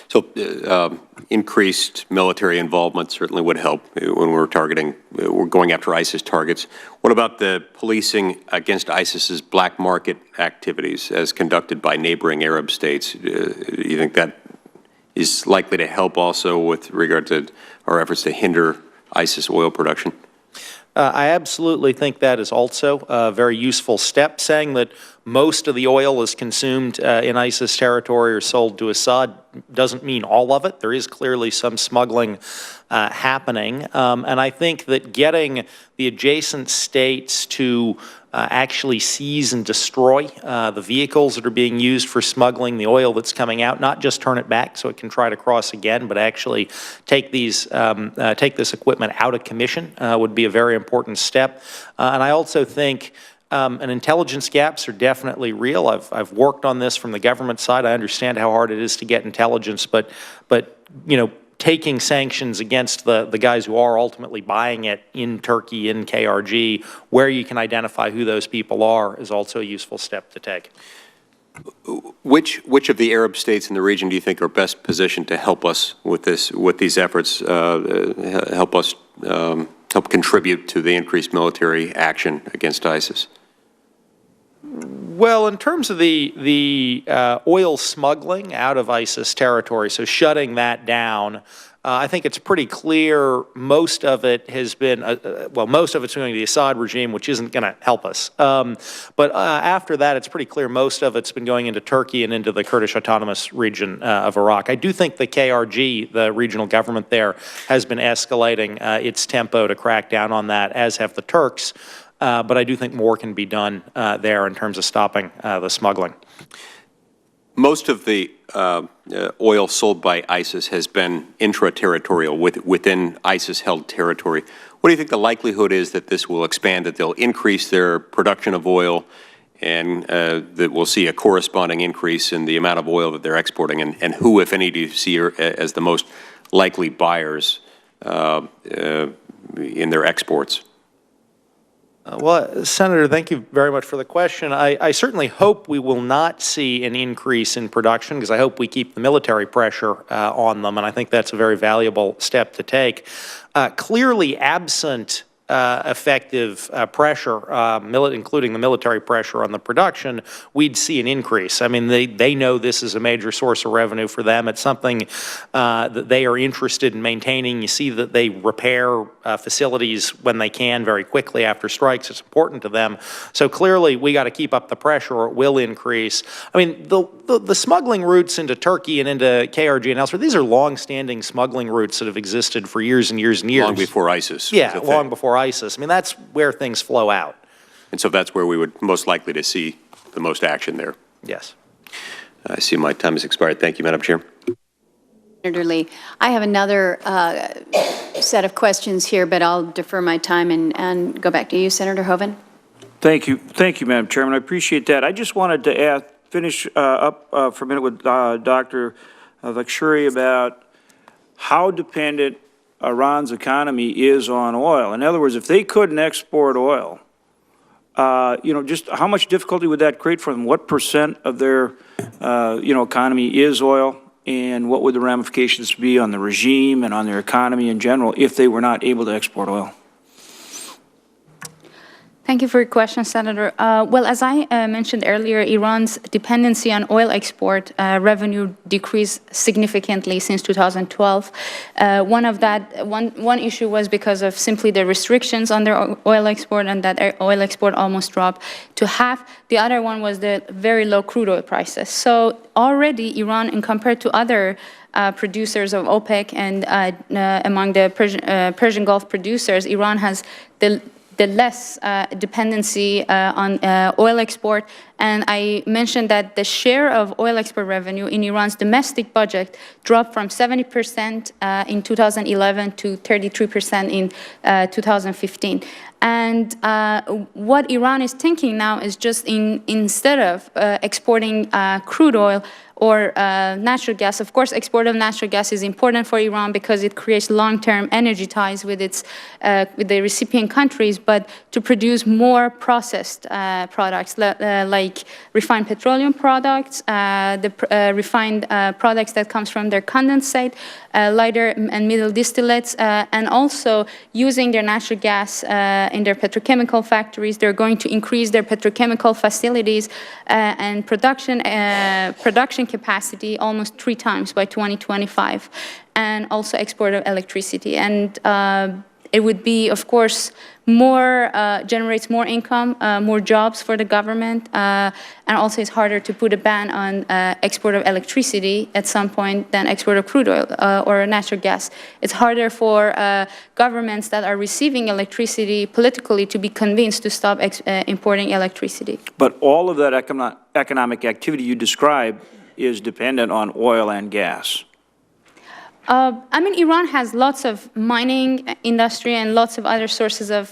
So increased military involvement certainly would help when we're going after ISIS targets. What about the policing against ISIS's black market activities as conducted by neighboring Arab states? Do you think that is likely to help also with regard to our efforts to hinder ISIS oil production? I absolutely think that is also a very useful step. Saying that most of the oil is consumed in ISIS territory or sold to Assad doesn't mean all of it. There is clearly some smuggling happening. And I think that getting the adjacent states to actually seize and destroy the vehicles that are being used for smuggling the oil that's coming out, not just turn it back so it can try to cross again, but actually take this equipment out of commission would be a very important step. And I also think and intelligence gaps are definitely real. I've worked on this from the government side. I understand how hard it is to get intelligence, but taking sanctions against the guys who are ultimately buying it in Turkey, in KRG, where you can identify who those people are, is also a useful step to take. Which of the Arab states in the region do you think are best positioned to help us with these efforts, help contribute to the increased military action against ISIS? Well, in terms of the oil smuggling out of ISIS territory, so shutting that down, I think it's pretty clear most of it has been, most of it's going to the Assad regime, which isn't going to help us. But after that, it's pretty clear most of it's been going into Turkey and into the Kurdish autonomous region of Iraq. I do think the KRG, the regional government there, has been escalating its tempo to crack down on that, as have the Turks. But I do think more can be done there in terms of stopping the smuggling. Most of the oil sold by ISIS has been intra-territorial, within ISIS-held territory. What do you think the likelihood is that this will expand, that they'll increase their production of oil, and that we'll see a corresponding increase in the amount of oil that they're exporting? And who, if any, do you see as the most likely buyers in their exports? Well, Senator, thank you very much for the question. I certainly hope we will not see an increase in production, because I hope we keep the military pressure on them, and I think that's a very valuable step to take. Clearly, absent effective pressure, including the military pressure on the production, we'd see an increase. I mean, they know this is a major source of revenue for them. It's something that they are interested in maintaining. You see that they repair facilities when they can very quickly after strikes. It's important to them. So clearly, we got to keep up the pressure or it will increase. I mean, the smuggling routes into Turkey and into KRG and elsewhere, these are long-standing smuggling routes that have existed for years and years and years. Long before ISIS. Yeah, long before ISIS. I mean, that's where things flow out. And so that's where we would most likely to see the most action there. Yes. I see my time has expired. Thank you, Madam Chair. Senator Lee, I have another set of questions here, but I'll defer my time and go back to you, Senator Hoeven. Thank you, Madam Chairman. I appreciate that. I just wanted to finish up for a minute with Dr. Vakshuri about how dependent Iran's economy is on oil. In other words, if they couldn't export oil, just how much difficulty would that create for them? What percent of their, economy is oil? And what would the ramifications be on the regime and on their economy in general if they were not able to export oil? Thank you for your question, Senator. Well, as I mentioned earlier, Iran's dependency on oil export revenue decreased significantly since 2012. One issue was because of simply the restrictions on their oil export, and that oil export almost dropped to half. The other one was the very low crude oil prices. So already Iran, in compared to other producers of OPEC and among the Persian Gulf producers, Iran has the less dependency on oil export. And I mentioned that the share of oil export revenue in Iran's domestic budget dropped from 70% in 2011 to 33% in 2015. And what Iran is thinking now is just instead of exporting crude oil or natural gas. Of course, export of natural gas is important for Iran because it creates long-term energy ties with with the recipient countries, but to produce more processed products like refined petroleum products, the refined products that comes from their condensate, lighter and middle distillates, and also using their natural gas in their petrochemical factories. They're going to increase their petrochemical facilities and production capacity almost 3 times by 2025, and also export of electricity. And it would be, of course, generates more income, more jobs for the government, and also it's harder to put a ban on export of electricity at some point than export of crude oil or natural gas. It's harder for governments that are receiving electricity politically to be convinced to stop importing electricity. But all of that economic activity you describe is dependent on oil and gas. I mean, Iran has lots of mining industry and lots of other sources of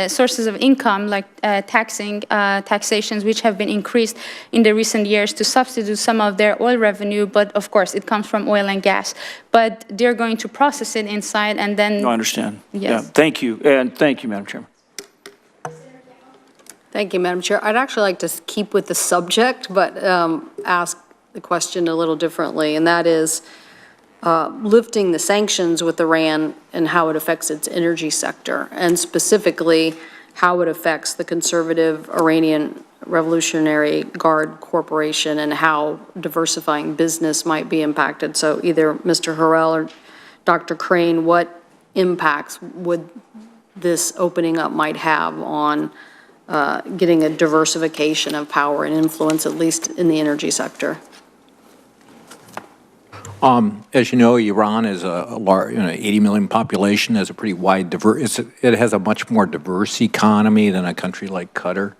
sources of income, like taxations, which have been increased in the recent years to substitute some of their oil revenue. But of course, it comes from oil and gas. But they're going to process it inside and then. No, I understand. Yes. Yeah, thank you, and thank you, Madam Chairman. Thank you, Madam Chair. I'd actually like to keep with the subject, but ask the question a little differently, and that is lifting the sanctions with Iran and how it affects its energy sector, and specifically how it affects the conservative Iranian Revolutionary Guard Corporation and how diversifying business might be impacted. So either Mr. Harrell or Dr. Crane, what impacts would this opening up might have on getting a diversification of power and influence, at least in the energy sector? As you know, Iran is a large, 80 million population, has a pretty wide, it has a much more diverse economy than a country like Qatar.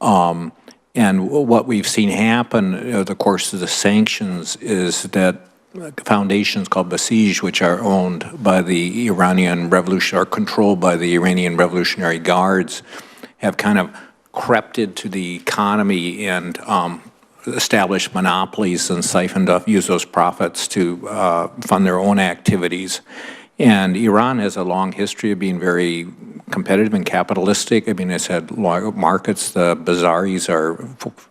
And what we've seen happen over the course of the sanctions is that foundations called Basij, which are owned by the Iranian Revolution, are controlled by the Iranian Revolutionary Guards, have kind of crept into the economy and established monopolies and siphoned off, use those profits to fund their own activities. And Iran has a long history of being very competitive and capitalistic. I mean, it's had markets. The bazaris are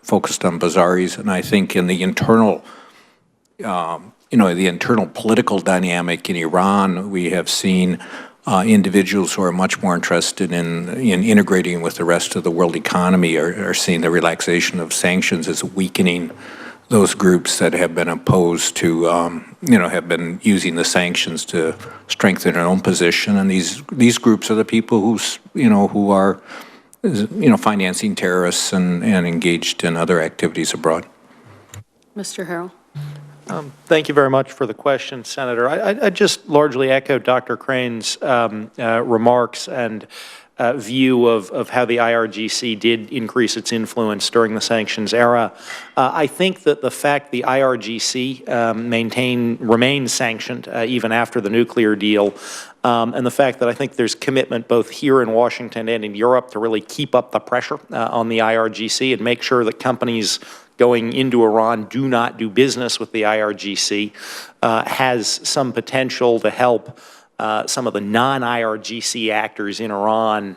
focused on bazaris, and I think in the internal, the internal political dynamic in Iran, we have seen individuals who are much more interested in integrating with the rest of the world economy are seeing the relaxation of sanctions as weakening those groups that have been opposed to, have been using the sanctions to strengthen their own position. And these groups are the people who are, financing terrorists and engaged in other activities abroad. Mr. Harrell. Thank you very much for the question, Senator. I just largely echo Dr. Crane's remarks and view of how the IRGC did increase its influence during the sanctions era. I think that the fact the IRGC remains sanctioned even after the nuclear deal, and the fact that I think there's commitment both here in Washington and in Europe to really keep up the pressure on the IRGC and make sure that companies going into Iran do not do business with the IRGC has some potential to help some of the non-IRGC actors in Iran,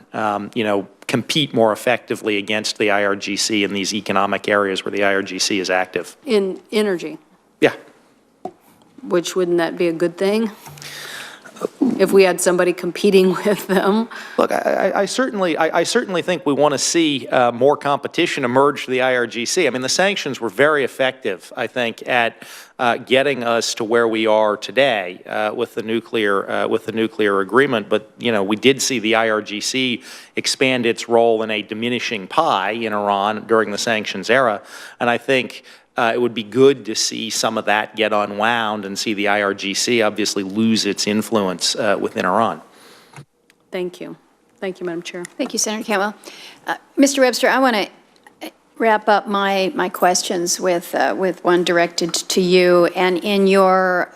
compete more effectively against the IRGC in these economic areas where the IRGC is active. In energy, Yeah. which wouldn't that be a good thing? If we had somebody competing with them? Look, I certainly think we want to see more competition emerge to the IRGC. I mean, the sanctions were very effective, I think, at getting us to where we are today with the nuclear agreement. But we did see the IRGC expand its role in a diminishing pie in Iran during the sanctions era, and I think it would be good to see some of that get unwound and see the IRGC obviously lose its influence within Iran. Thank you. Thank you, Madam Chair. Thank you, Senator Cantwell. Mr. Webster, I want to wrap up my questions with one directed to you. And in your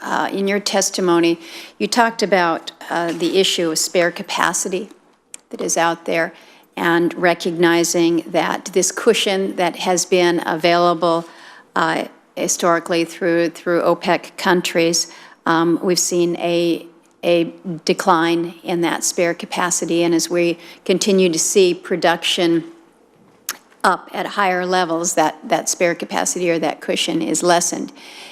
testimony, you talked about the issue of spare capacity that is out there and recognizing that this cushion that has been available historically through OPEC countries, we've seen a decline in that spare capacity, and as we continue to see production up at higher levels, that spare capacity or that cushion is lessened.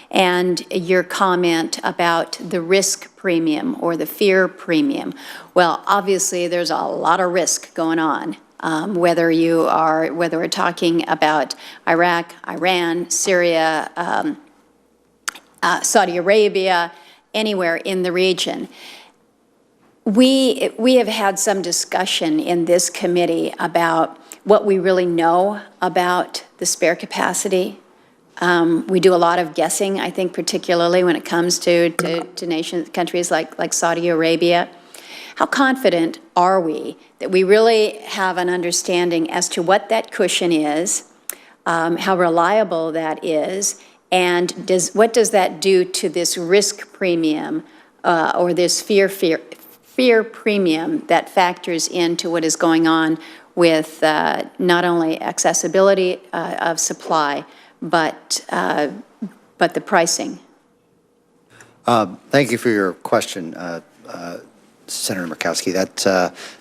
And your comment about the risk premium or the fear premium, well, obviously there's a lot of risk going on. Whether we're talking about Iraq, Iran, Syria, Saudi Arabia, anywhere in the region. We have had some discussion in this committee about what we really know about the spare capacity. We do a lot of guessing, I think, particularly when it comes to countries like Saudi Arabia. How confident are we that we really have an understanding as to what that cushion is, how reliable that is, and what does that do to this risk premium or this fear premium that factors into what is going on with not only accessibility of supply, but the pricing? Thank you for your question, Senator Murkowski.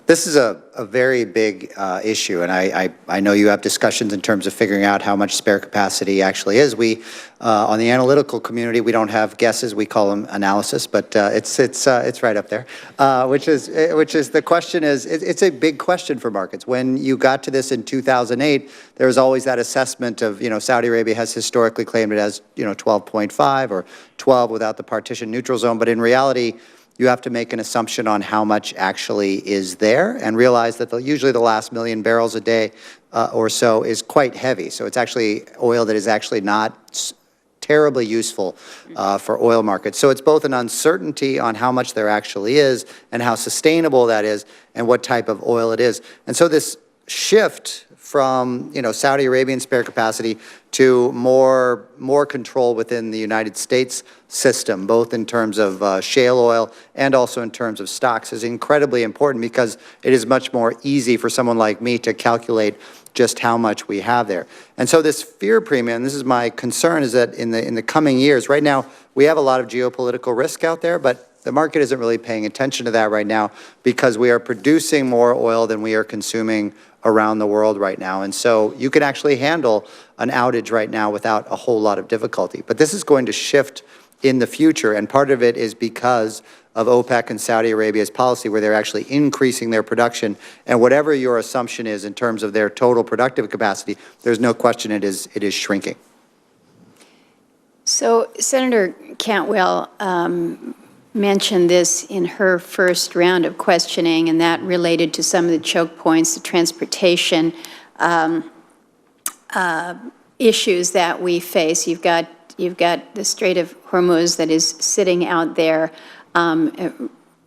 This is a very big issue, and I know you have discussions in terms of figuring out how much spare capacity actually is. We, on the analytical community, we don't have guesses. We call them analysis, but it's right up there. Which is the question is it's a big question for markets. When you got to this in 2008, there was always that assessment of Saudi Arabia has historically claimed it as 12.5 or 12 without the partition neutral zone, but in reality, you have to make an assumption on how much actually is there and realize that usually the last 1 million barrels a day or so is quite heavy. So it's actually oil that is actually not terribly useful for oil markets. So it's both an uncertainty on how much there actually is and how sustainable that is and what type of oil it is. And so this shift from Saudi Arabian spare capacity to more control within the United States system, both in terms of shale oil and also in terms of stocks, is incredibly important because it is much more easy for someone like me to calculate just how much we have there. And so this fear premium, this is my concern, is that in the coming years, right now we have a lot of geopolitical risk out there, but the market isn't really paying attention to that right now because we are producing more oil than we are consuming around the world right now. And so you can actually handle an outage right now without a whole lot of difficulty. But this is going to shift in the future, and part of it is because of OPEC and Saudi Arabia's policy where they're actually increasing their production. And whatever your assumption is in terms of their total productive capacity, there's no question it is shrinking. So Senator Cantwell mentioned this in her first round of questioning, and that related to some of the choke points, the transportation issues that we face. You've got the Strait of Hormuz that is sitting out there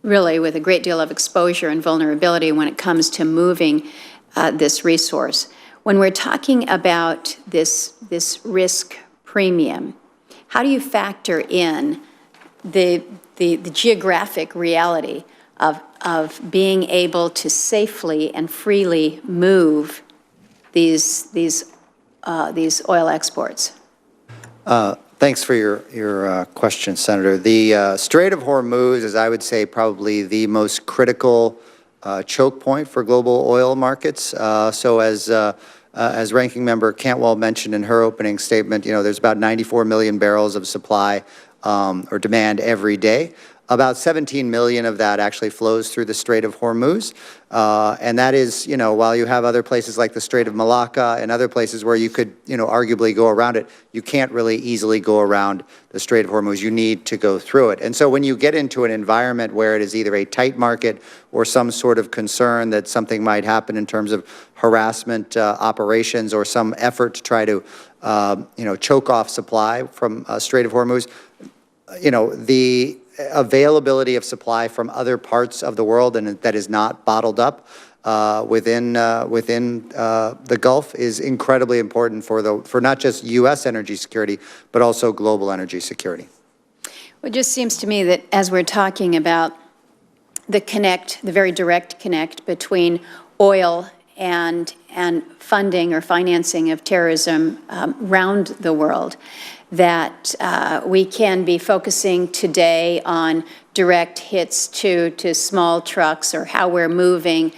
really with a great deal of exposure and vulnerability when it comes to moving this resource. When we're talking about this risk premium, how do you factor in the geographic reality of being able to safely and freely move these oil exports? Thanks for your question, Senator. The Strait of Hormuz is, I would say, probably the most critical choke point for global oil markets. So as Ranking Member Cantwell mentioned in her opening statement, there's about 94 million barrels of supply or demand every day. About 17 million of that actually flows through the Strait of Hormuz. And that is, while you have other places like the Strait of Malacca and other places where you could, arguably go around it, you can't really easily go around the Strait of Hormuz. You need to go through it. And so when you get into an environment where it is either a tight market or some sort of concern that something might happen in terms of harassment operations or some effort to try to, choke off supply from Strait of Hormuz, the availability of supply from other parts of the world and that is not bottled up within the Gulf is incredibly important for not just U.S. energy security, but also global energy security. Well, it just seems to me that as we're talking about the very direct connect between oil and funding or financing of terrorism around the world, that we can be focusing today on direct hits to small trucks or how we're moving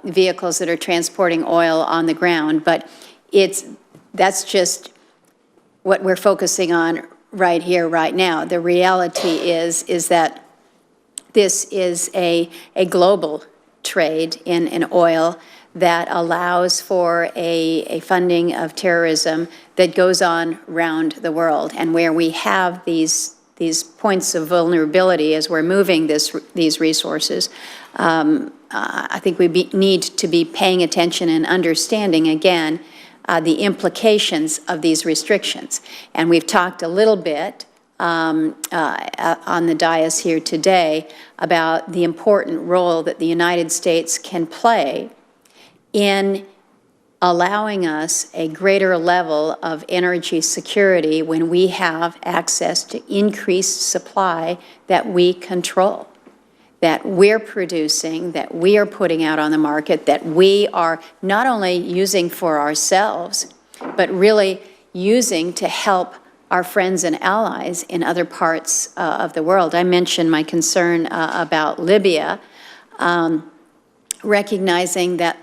vehicles that are transporting oil on the ground. But that's just what we're focusing on right here, right now. The reality is that this is a global trade in oil that allows for a funding of terrorism that goes on around the world, and where we have these points of vulnerability as we're moving these resources. I think we need to be paying attention and understanding, again, the implications of these restrictions. And we've talked a little bit on the dais here today about the important role that the United States can play in allowing us a greater level of energy security when we have access to increased supply that we control, that we're producing, that we are putting out on the market, that we are not only using for ourselves, but really using to help our friends and allies in other parts of the world. I mentioned my concern about Libya, recognizing that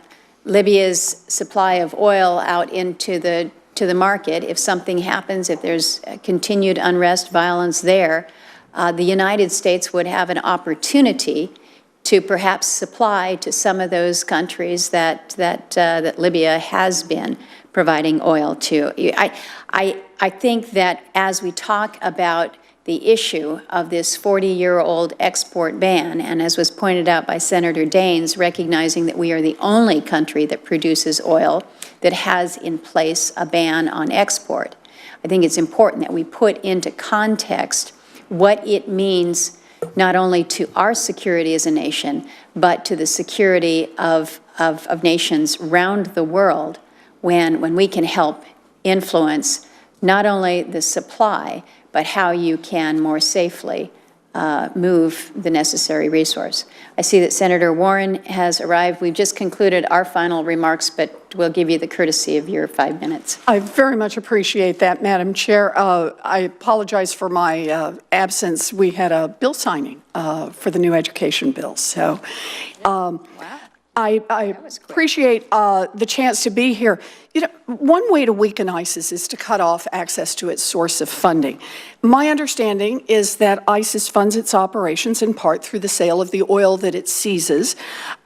Libya's supply of oil out into the market, if something happens, if there's continued unrest, violence there, the United States would have an opportunity to perhaps supply to some of those countries that Libya has been providing oil to. I think that as we talk about the issue of this 40-year-old export ban, and as was pointed out by Senator Daines, recognizing that we are the only country that produces oil that has in place a ban on export, I think it's important that we put into context what it means not only to our security as a nation, but to the security of nations around the world when we can help influence not only the supply, but how you can more safely move the necessary resource. I see that Senator Warren has arrived. We've just concluded our final remarks, but we'll give you the courtesy of your 5 minutes. I very much appreciate that, Madam Chair. I apologize for my absence. We had a bill signing for the new education bill. So I appreciate the chance to be here. One way to weaken ISIS is to cut off access to its source of funding. My understanding is that ISIS funds its operations in part through the sale of the oil that it seizes,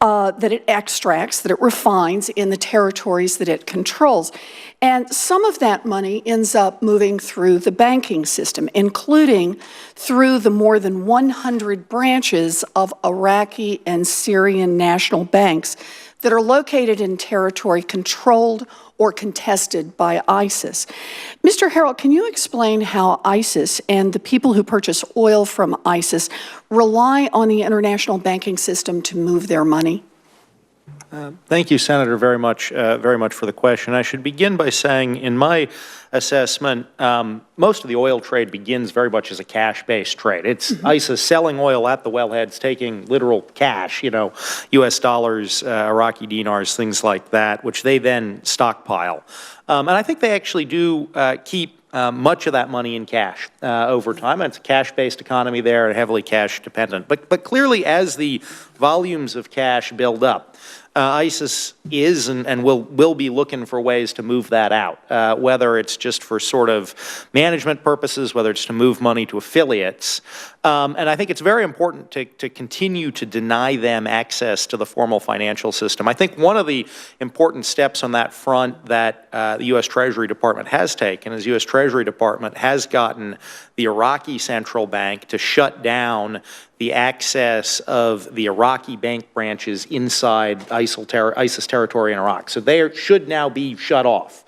that it extracts, that it refines in the territories that it controls. And some of that money ends up moving through the banking system, including through the more than 100 branches of Iraqi and Syrian national banks that are located in territory controlled or contested by ISIS. Mr. Harrell, can you explain how ISIS and the people who purchase oil from ISIS rely on the international banking system to move their money? Thank you, Senator, very much for the question. I should begin by saying, in my assessment, most of the oil trade begins very much as a cash-based trade. It's ISIS selling oil at the wellheads, taking literal cash, U.S. dollars, Iraqi dinars, things like that, which they then stockpile. And I think they actually do keep much of that money in cash over time. And it's a cash-based economy there, and heavily cash-dependent. But clearly, as the volumes of cash build up, ISIS is and will be looking for ways to move that out, whether it's just for sort of management purposes, whether it's to move money to affiliates. And I think it's very important to continue to deny them access to the formal financial system. I think one of the important steps on that front that the U.S. Treasury Department has taken is the U.S. Treasury Department has gotten the Iraqi central bank to shut down the access of the Iraqi bank branches inside ISIS territory in Iraq. So they should now be shut off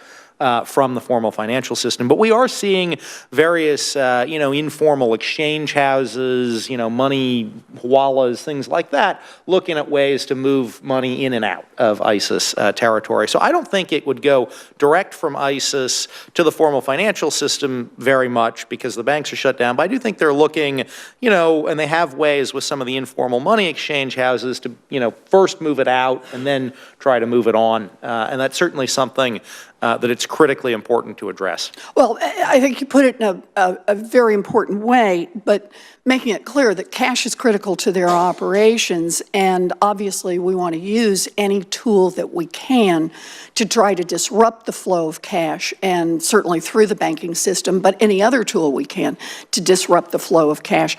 from the formal financial system. But we are seeing various, informal exchange houses, money hawallas, things like that, looking at ways to move money in and out of ISIS territory. So I don't think it would go direct from ISIS to the formal financial system very much because the banks are shut down. But I do think they're looking, and they have ways with some of the informal money exchange houses to, first move it out and then try to move it on. And that's certainly something that it's critically important to address. Well, I think you put it in a very important way, but making it clear that cash is critical to their operations, and obviously we want to use any tool that we can to try to disrupt the flow of cash, and certainly through the banking system, but any other tool we can to disrupt the flow of cash.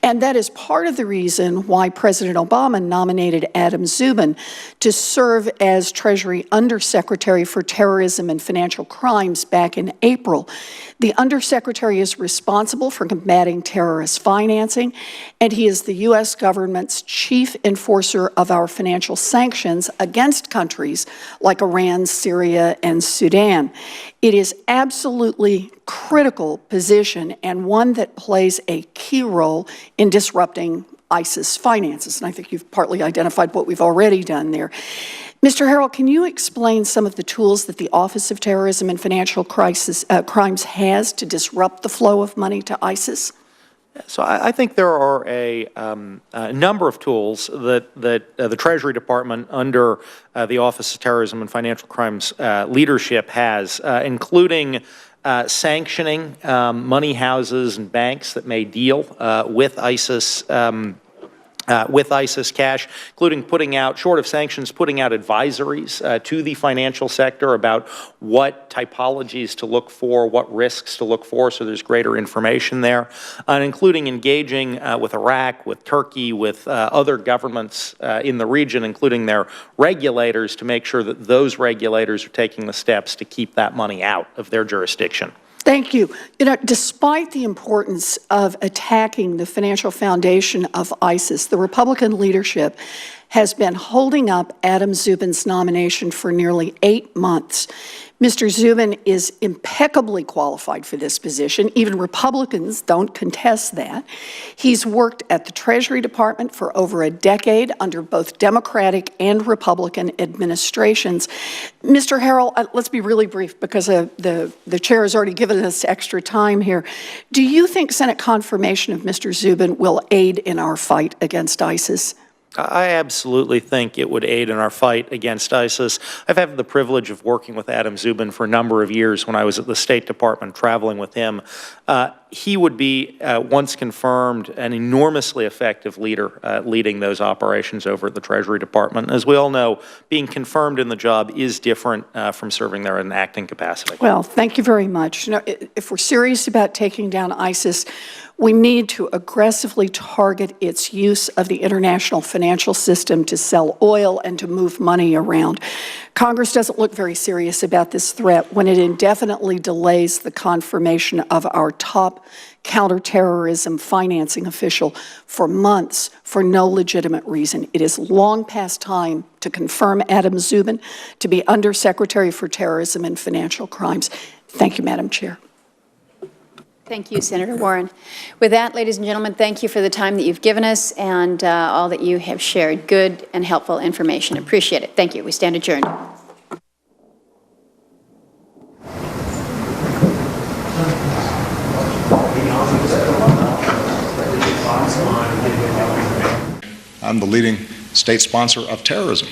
And that is part of the reason why President Obama nominated Adam Zubin to serve as Treasury Undersecretary for Terrorism and Financial Crimes back in April. The Undersecretary is responsible for combating terrorist financing, and he is the U.S. government's chief enforcer of our financial sanctions against countries like Iran, Syria, and Sudan. It is absolutely critical position and one that plays a key role in disrupting ISIS finances, and I think you've partly identified what we've already done there. Mr. Harrell, can you explain some of the tools that the Office of Terrorism and Financial Crimes has to disrupt the flow of money to ISIS? So I think there are a number of tools that the Treasury Department under the Office of Terrorism and Financial Crimes leadership has, including sanctioning money houses and banks that may deal with ISIS cash, including putting out, short of sanctions, putting out advisories to the financial sector about what typologies to look for, what risks to look for, so there's greater information there, and including engaging with Iraq, with Turkey, with other governments in the region, including their regulators, to make sure that those regulators are taking the steps to keep that money out of their jurisdiction. Thank you. Despite the importance of attacking the financial foundation of ISIS, the Republican leadership has been holding up Adam Zubin's nomination for nearly 8 months. Mr. Zubin is impeccably qualified for this position. Even Republicans don't contest that. He's worked at the Treasury Department for over a decade under both Democratic and Republican administrations. Mr. Harrell, let's be really brief because the chair has already given us extra time here. Do you think Senate confirmation of Mr. Zubin will aid in our fight against ISIS? I absolutely think it would aid in our fight against ISIS. I've had the privilege of working with Adam Zubin for a number of years when I was at the State Department traveling with him. He would be, once confirmed, an enormously effective leader leading those operations over at the Treasury Department. As we all know, being confirmed in the job is different from serving there in an acting capacity. Well, thank you very much. If we're serious about taking down ISIS, we need to aggressively target its use of the international financial system to sell oil and to move money around. Congress doesn't look very serious about this threat when it indefinitely delays the confirmation of our top counterterrorism financing official for months for no legitimate reason. It is long past time to confirm Adam Zubin to be Undersecretary for Terrorism and Financial Crimes. Thank you, Madam Chair. Thank you, Senator Warren. With that, ladies and gentlemen, thank you for the time that you've given us and all that you have shared. Good and helpful information. Appreciate it. Thank you. We stand adjourned. I'm the leading state sponsor of terrorism.